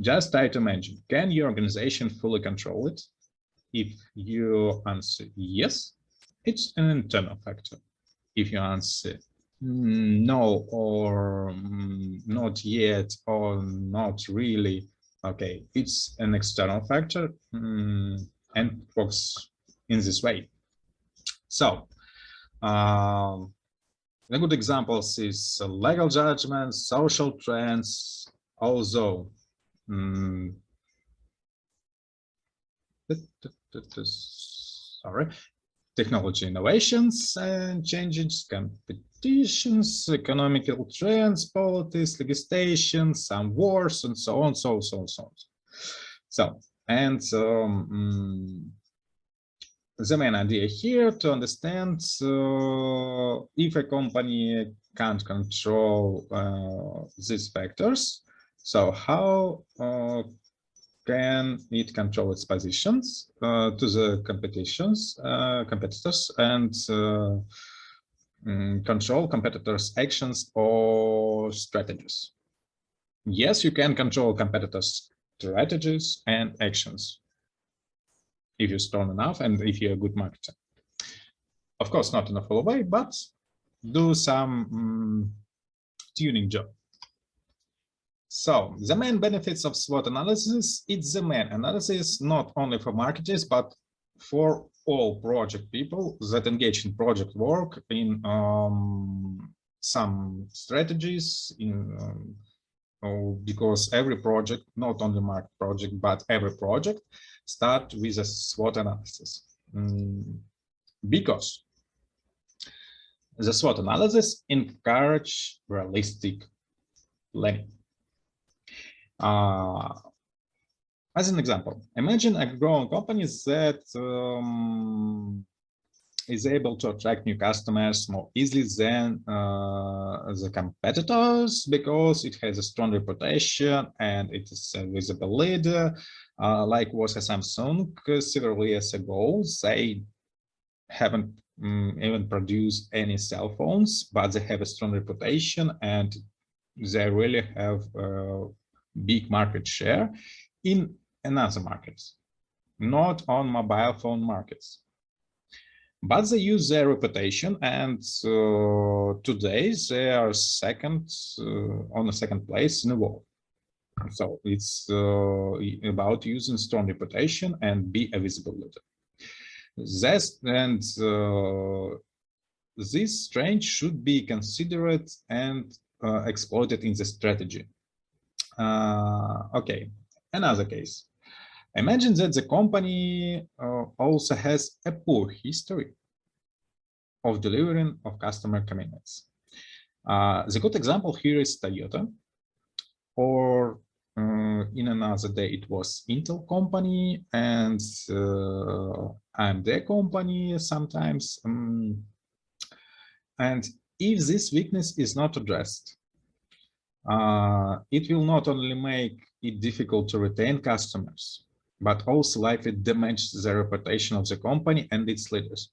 Just try to imagine, can your organization fully control it? If you answer yes, it's an internal factor. If you answer no or not yet or not really, okay, it's an external factor and works in this way. So the good examples is legal judgments, social trends, although sorry, technology innovations and changes, competitions, economical trends, politics, legislation, some wars, and so on, so. And the main idea here to understand if a company can't control these factors, so how can it control its positions to the competitors and control competitors' actions or strategies? Yes, you can control competitors' strategies and actions if you're strong enough and if you're a good marketer. Of course, not in a full way, but do some tuning job. So the main benefits of SWOT analysis, it's the main analysis not only for marketers, but for all project people that engage in project work in some strategies because every project, not only market project, but every project start with a SWOT analysis. Because the SWOT analysis encourage realistic planning. As an example, imagine a growing company that is able to attract new customers more easily than the competitors because it has a strong reputation and it is a visible leader. Like was a Samsung several years ago, they haven't even produced any cell phones, but they have a strong reputation and they really have big market share in another markets, not on mobile phone markets. But they use their reputation, and today they are on the second place in the world. So it's about using strong reputation and be a visible leader. This strength should be considered and exploited in the strategy. Okay, another case. Imagine that the company also has a poor history of delivering of customer commitments. The good example here is Toyota, or in another day it was Intel company and AMD company sometimes. And if this weakness is not addressed, it will not only make it difficult to retain customers, but also likely damage the reputation of the company and its leaders.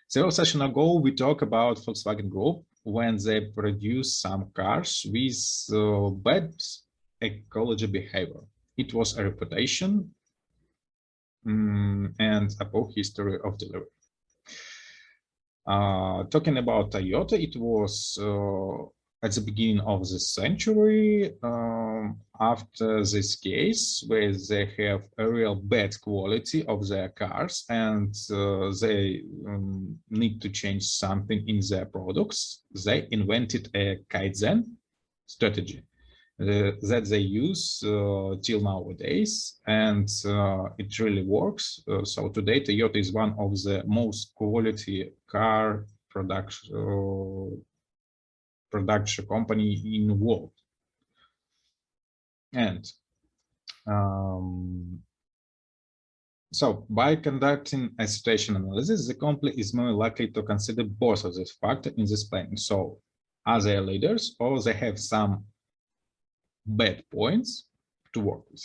Several sessions ago, we talked about Volkswagen Group when they produce some cars with bad ecology behavior. It was a reputation and a poor history of delivery. Talking about Toyota, it was at the beginning of the century, after this case, where they have a real bad quality of their cars and they need to change something in their products, they invented a Kaizen strategy that they use till nowadays, and it really works. So today, Toyota is one of the most quality car production company in the world. And so by conducting a situation analysis, the company is more likely to consider both of these factors in this planning. So are they leaders or they have some bad points to work with.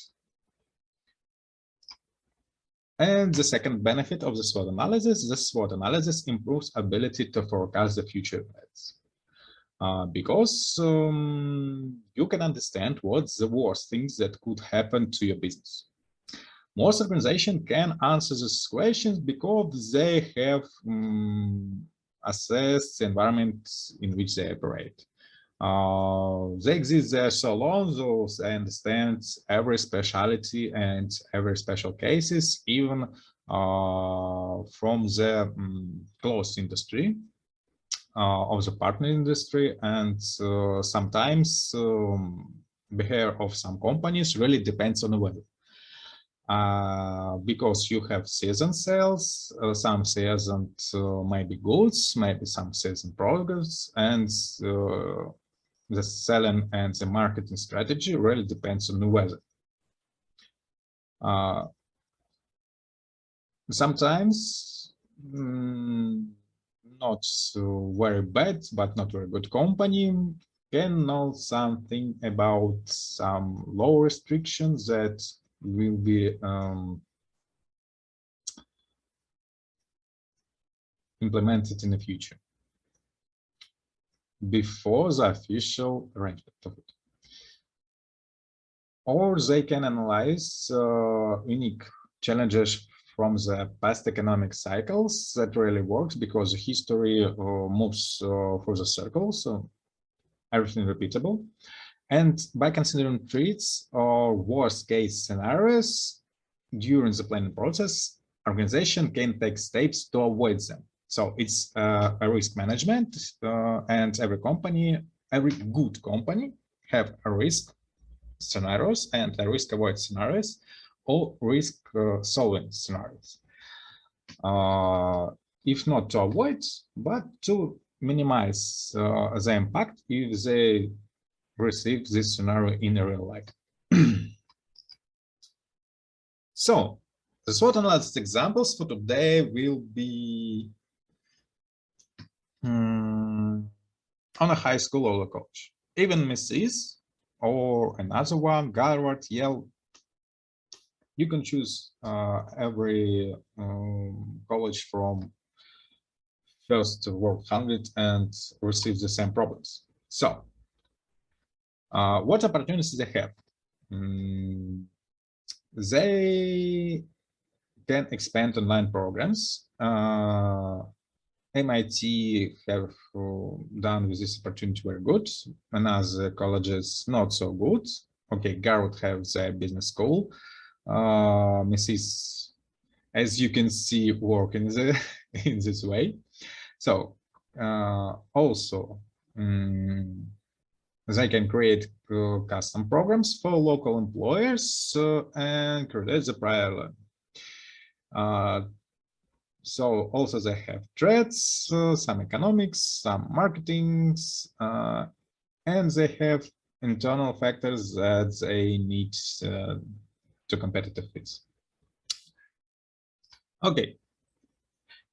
And the second benefit of the SWOT analysis improves ability to forecast the future events. Because you can understand what's the worst things that could happen to your business. Most organizations can answer these questions because they have assessed the environment in which they operate. They exist there so long, so they understand every specialty and every special cases, even from the closed industry of the partner industry, and sometimes behavior of some companies really depends on the weather. Because you have season sales, some season maybe goods, maybe some season products, and the selling and the marketing strategy really depends on the weather. Sometimes not so very bad, but not very good company can know something about some law restrictions that will be implemented in the future before the official arrangement of it. Or they can analyze unique challenges from the past economic cycles. That really works because history moves for the circle, so everything repeatable. And by considering threats or worst case scenarios during the planning process, organization can take steps to avoid them. So it's a risk management, and every good company have a risk scenarios and a risk avoid scenarios or risk solving scenarios. If not to avoid, but to minimize the impact if they receive this scenario in real life. So the SWOT analysis examples for today will be on a high school or a college. Even Misis or another one, Harvard, Yale. You can choose every college from first world 100 and receive the same problems. So what opportunities they have? They can expand online programs. MIT have done with this opportunity very good, and other colleges not so good. Okay, Harvard have their business school. Misis, as you can see, work in this way. So also they can create custom programs for local employers and create the prior learning. So also they have threats, some economics, some marketings, and they have internal factors that they need to competitive with. Okay,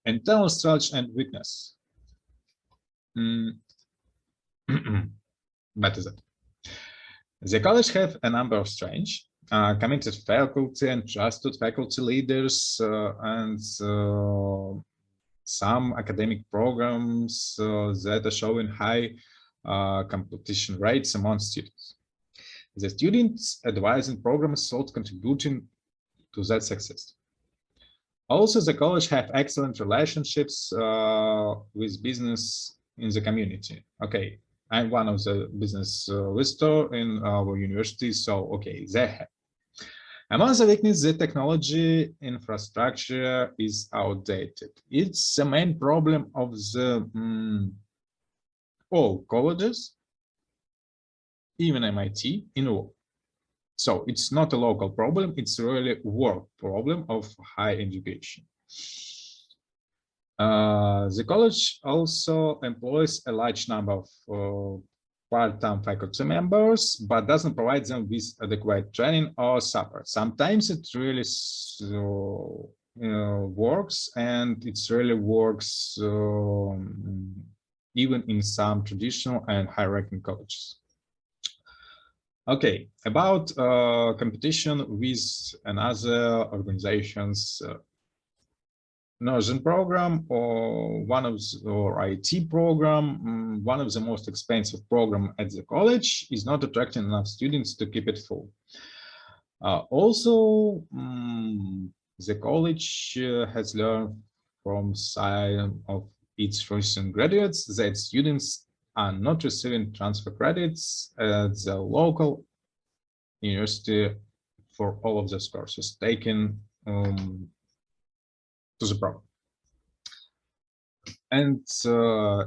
internal strength and weakness. What is it? The college have a number of strengths, committed faculty and trusted faculty leaders, and some academic programs that are showing high competition rates among students. The students advising programs sought contributing to that success. Also, the college have excellent relationships with business in the community. Okay, I'm one of the business lister in our university, so okay, they have. Among the weaknesses, the technology infrastructure is outdated. It's the main problem of the all colleges, even MIT, in the world. So it's not a local problem, it's really a world problem of higher education. The college also employs a large number of part-time faculty members, but doesn't provide them with adequate training or support. Sometimes it really works, and it really works even in some traditional and high-ranking colleges. Okay, about competition with another organization's nursing program or or IT program. One of the most expensive program at the college is not attracting enough students to keep it full. Also, the college has learned from some of its recent graduates that students are not receiving transfer credits at the local university for all of those courses taken to the program. And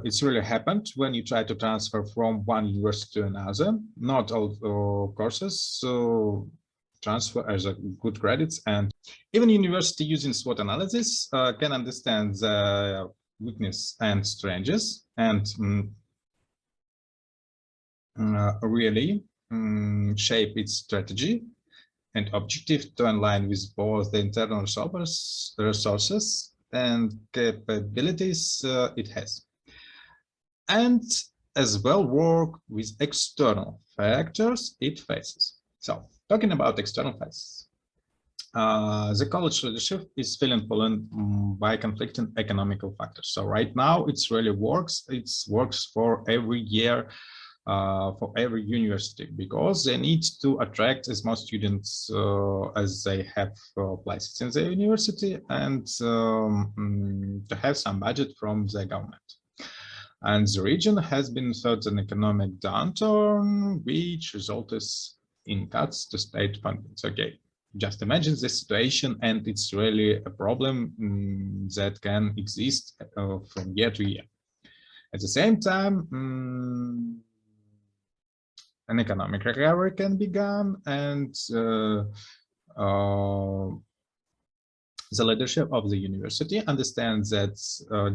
it's really happened when you try to transfer from one university to another. Not all courses so transfer as a good credits, and even university using SWOT analysis can understand the weakness and strengths and really shape its strategy and objective to align with both the internal resources and capabilities it has, and as well work with external factors it faces. So talking about external factors, the college leadership is feeling pulled by conflicting economical factors. So right now it's really works. It works for every year, for every university, because they need to attract as much students as they have places in the university, and to have some budget from the government. And the region has been through an economic downturn, which resulted in cuts to state funding. Okay, just imagine this situation, and it's really a problem that can exist from year to year. At the same time, an economic recovery can begin, and the leadership of the university understands that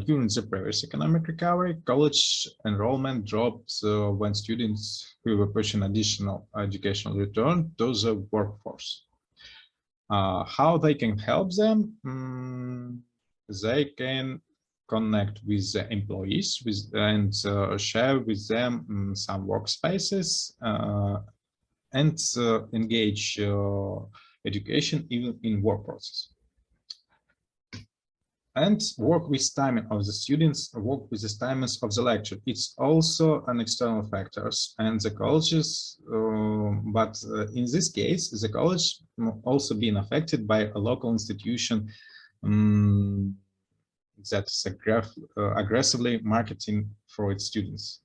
during the previous economic recovery, college enrollment dropped when students who were pushing additional educational return to the workforce. How they can help them? They can connect with the employees and share with them some workspaces and engage education even in work process. And work with timing of the students, work with the timings of the lecture. It's also an external factors, and the colleges, but in this case, the college also being affected by a local institution that's aggressively marketing for its students,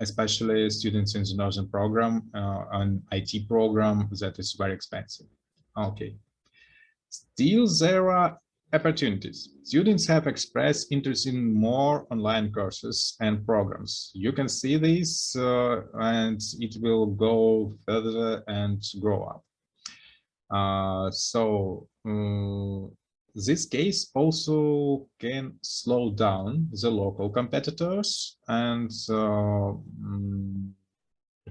especially students in the nursing program, an IT program that is very expensive. Okay. Still, there are opportunities. Students have expressed interest in more online courses and programs. You can see this, and it will go further and grow up. This case also can slow down the local competitors, and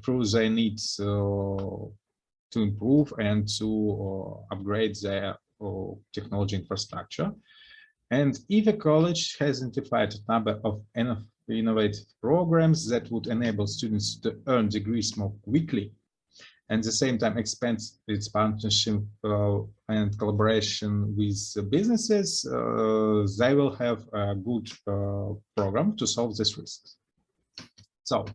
through their needs to improve and to upgrade their technology infrastructure. And if a college has identified a number of innovative programs that would enable students to earn degrees more quickly, and at the same time expand its partnership and collaboration with businesses, they will have a good program to solve these risks. So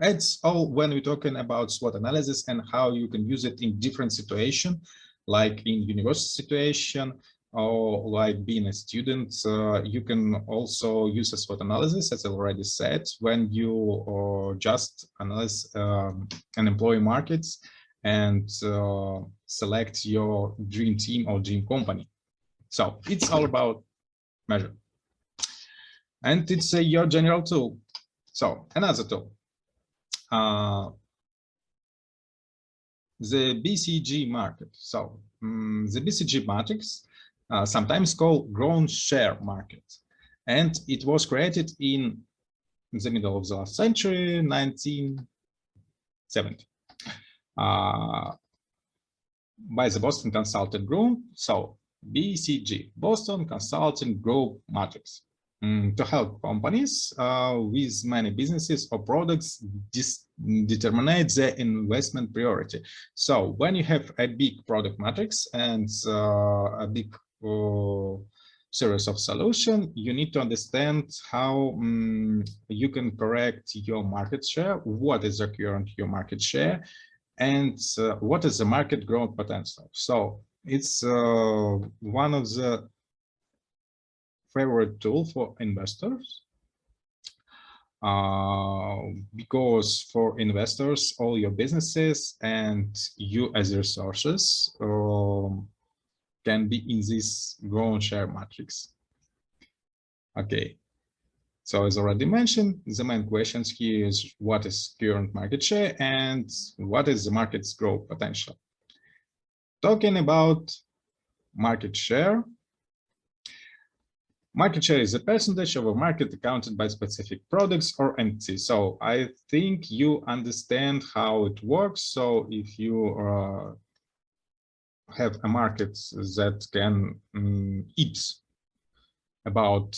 it's all when we're talking about SWOT analysis and how you can use it in different situations, like in university situation, or like being a student. You can also use a SWOT analysis, as I already said, when you just analyze an employee markets and select your dream team or dream company. So it's all about measure. And it's your general tool. So another tool. The BCG market. So the BCG matrix, sometimes called grown share market, and it was created in the middle of the last century, 1970, by the Boston Consulting Group. So BCG, Boston Consulting Group Matrix. to help companies with many businesses or products determine their investment priority. So when you have a big product matrix and a big series of solutions, you need to understand how you can correct your market share, what is the current your market share, and what is the market growth potential. So it's one of the favorite tool for investors, because for investors, all your businesses and you as resources can be in this growth share matrix. Okay, so as already mentioned, the main questions here is what is current market share and what is the market's growth potential. Talking about market share, market share is a percentage of a market accounted by specific products or entities. So I think you understand how it works. So if you have a market that can eat about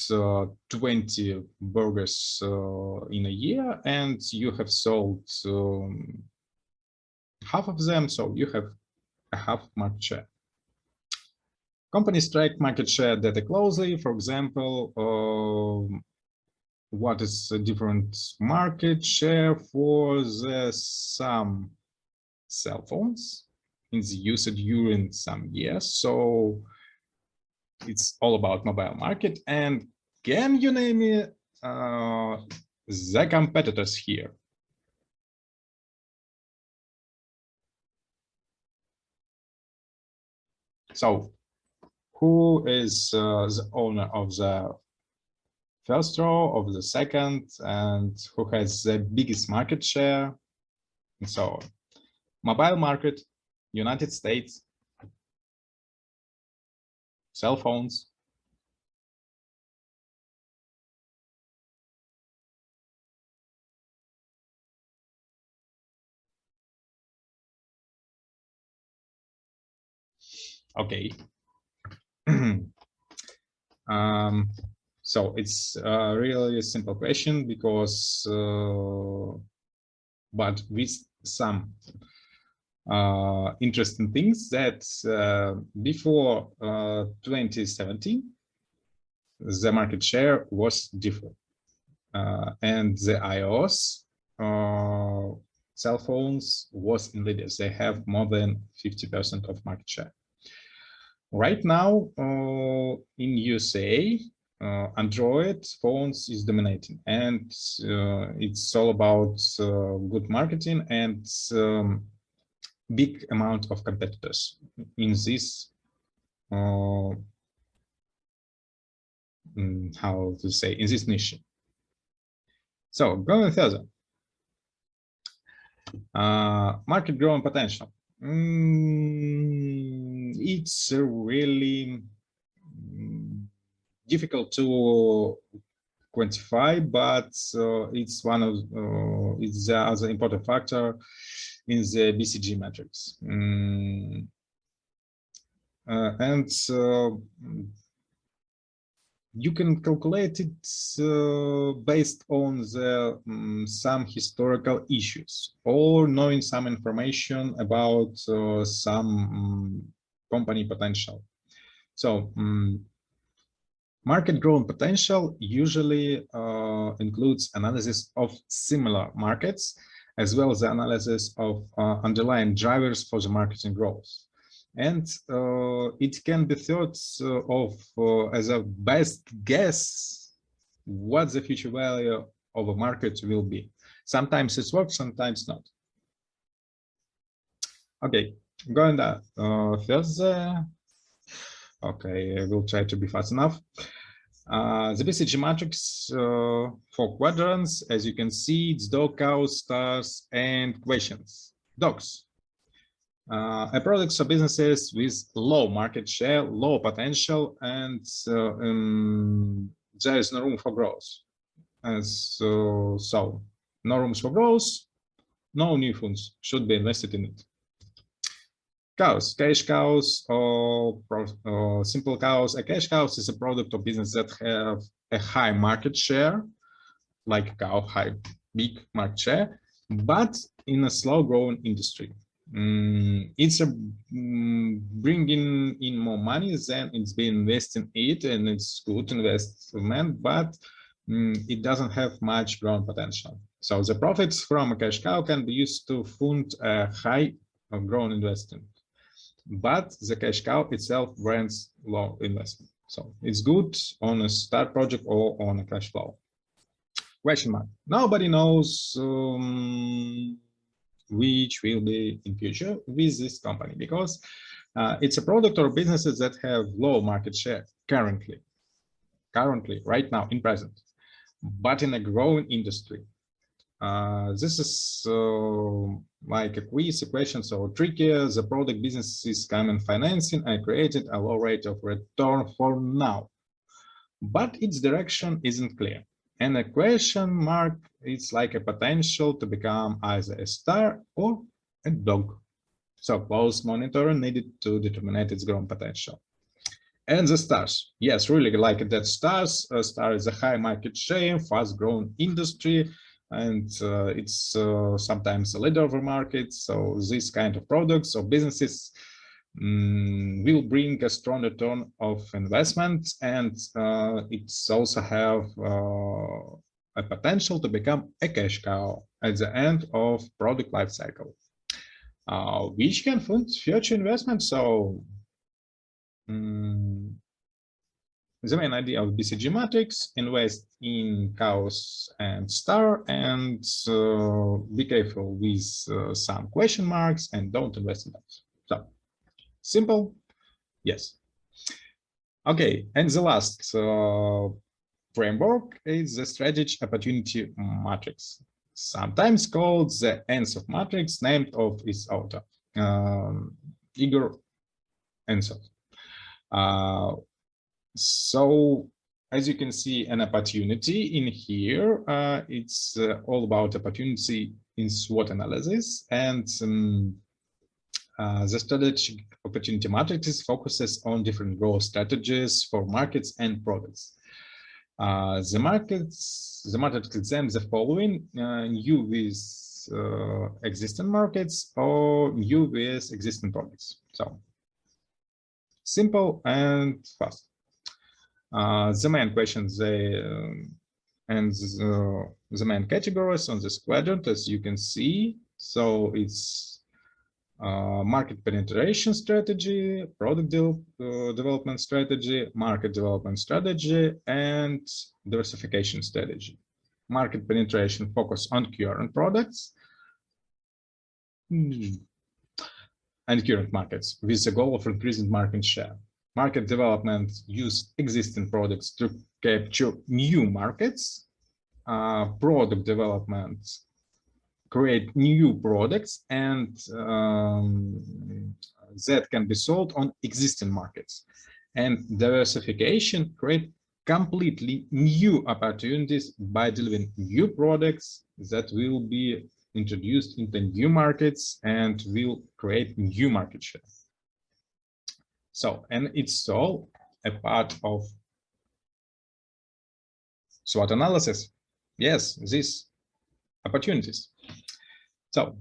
20 burgers in a year, and you have sold half of them, so you have a half market share. Companies track market share data closely. For example, what is a different market share for some cell phones in the usage during some years. So it's all about mobile market. And can you name me the competitors here? So who is the owner of the first row, of the second, and who has the biggest market share, and so on. Mobile market, United States, cell phones. Okay. So it's really a simple question because, but with some interesting things that before 2017, the market share was different. And the iOS cell phones was in leaders. They have more than 50% of market share. Right now, in USA, Android phones is dominating, and it's all about good marketing and big amount of competitors in this, how to say, in this niche. So going further, market growing potential. It's really difficult to quantify, but it's one of it's the other important factor in the BCG metrics. And you can calculate it based on the some historical issues or knowing some information about some company potential. So market growth potential usually includes analysis of similar markets, as well as the analysis of underlying drivers for the marketing growth. And it can be thought of as a best guess what the future value of a market will be. Sometimes it works, sometimes not. Okay, going down further. Okay, I will try to be fast enough. The BCG matrix for quadrants, as you can see, it's dog, cows, stars, and questions. Dogs. A products or businesses with low market share, low potential, and there is no room for growth. And so no rooms for growth, no new funds should be invested in it. Cows, cash cows, or simple cows. A cash cow is a product or business that have a high market share, like a cow, big market share, but in a slow-growing industry. It's bringing in more money than it's been investing in it, and it's good investment, but it doesn't have much growth potential. So the profits from a cash cow can be used to fund a high growth investment, but the cash cow itself brings low investment. So it's good on a start project or on a cash flow. Question mark. Nobody knows which will be in future with this company, because it's a product or businesses that have low market share currently, right now in present, but in a growing industry. This is like a quiz, a question, so trickier. The product business is coming financing and created a low rate of return for now, but its direction isn't clear. And a question mark, it's like a potential to become either a star or a dog. So close monitoring needed to determine its growth potential. And the stars, yes, really like that stars. A star is a high market share, fast growing industry, and it's sometimes a leader of the market. So this kind of products or businesses will bring a strong return of investment, and it's also have a potential to become a cash cow at the end of product life cycle, which can fund future investment. So the main idea of BCG matrix: invest in cows and star, and be careful with some question marks and don't invest in those. So simple, yes. Okay, and the last framework is the strategy opportunity matrix, sometimes called the Ensov matrix, named of its author, Igor Ensov. So as you can see, an opportunity in here, it's all about opportunity in SWOT analysis, and the strategic opportunity matrix focuses on different growth strategies for markets and products. The matrix examines the following: new with existing markets or new with existing products. So simple and fast. The main questions and the main categories on this quadrant, as you can see. So it's market penetration strategy, product development strategy, market development strategy, and diversification strategy. Market penetration focus on current products and current markets with the goal of increasing market share. Market development use existing products to capture new markets. Product development create new products and that can be sold on existing markets. And diversification create completely new opportunities by delivering new products that will be introduced into new markets and will create new market share. So, and it's all a part of SWOT analysis. Yes, these opportunities. So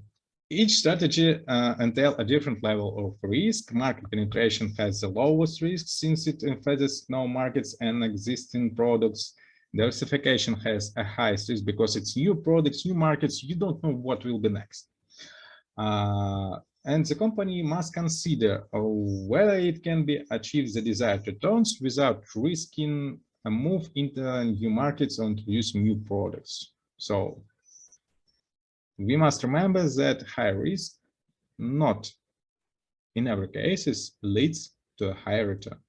each strategy entails a different level of risk. Market penetration has the lowest risk since it emphasizes no markets and existing products. Diversification has a highest risk because it's new products, new markets. You don't know what will be next. And the company must consider whether it can be achieve the desired returns without risking a move into new markets or introducing new products. So we must remember that high risk, not in every case, leads to a higher return.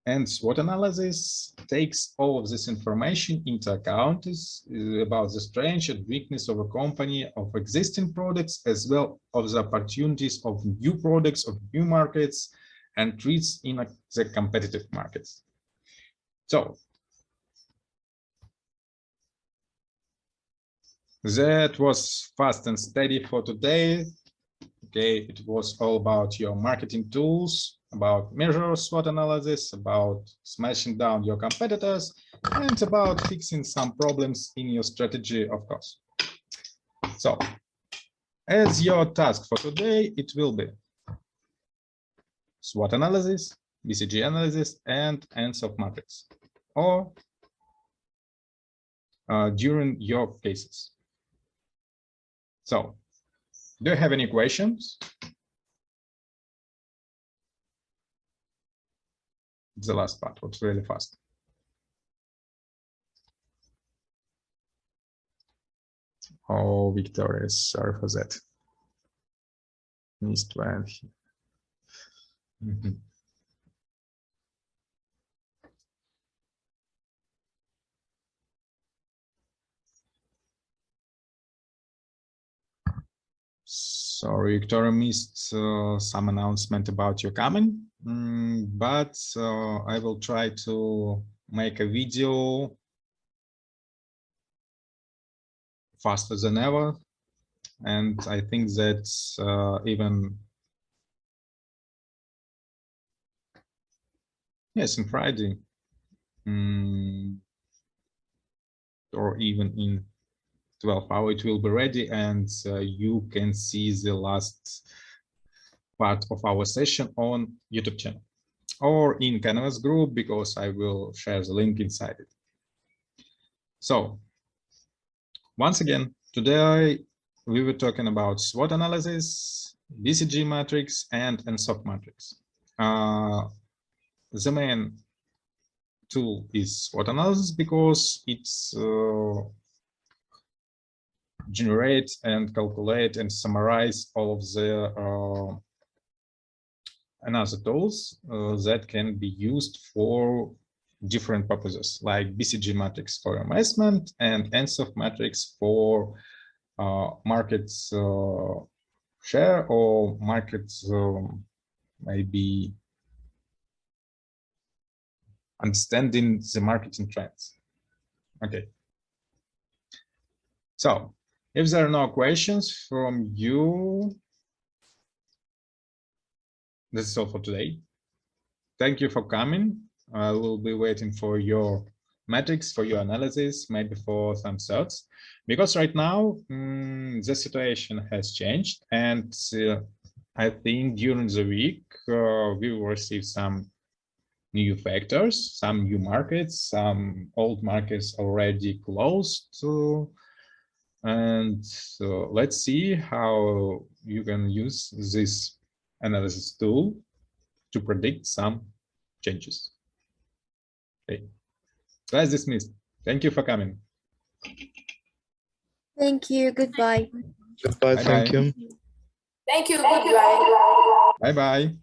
And SWOT analysis takes all of this information into account about the strength and weakness of a company, of existing products, as well as the opportunities of new products, of new markets, and treats in the competitive markets. So That was fast and steady for today. Okay, it was all about your marketing tools, about measure SWOT analysis, about smashing down your competitors, and about fixing some problems in your strategy, of course. So, as your task for today, it will be SWOT analysis, BCG analysis, and ends of matrix, or during your cases. So, do you have any questions? The last part was really fast. Oh, Victoria, sorry for that. Missed one. Sorry, Victoria missed some announcement about your coming, but I will try to make a video faster than ever. And I think that even, yes, on Friday, or even in 12 hours, it will be ready, and you can see the last part of our session on YouTube channel or in Canvas group, because I will share the link inside it. So once again, today we were talking about SWOT analysis, BCG matrix, and SOC matrix. The main tool is SWOT analysis because it's generate and calculate and summarize all of the another tools that can be used for different purposes, like BCG matrix for investment and ENSOF matrix for market share or market maybe understanding the marketing trends. Okay. So if there are no questions from you, this is all for today. Thank you for coming. I will be waiting for your metrics, for your analysis, maybe for some thoughts, because right now the situation has changed, and I think during the week we will receive some new factors, some new markets, some old markets already closed. And so let's see how you can use this analysis tool to predict some changes. Okay, class dismissed. Thank you for coming. Thank you. Goodbye. Goodbye. Thank you. Thank you. Goodbye. Bye-bye.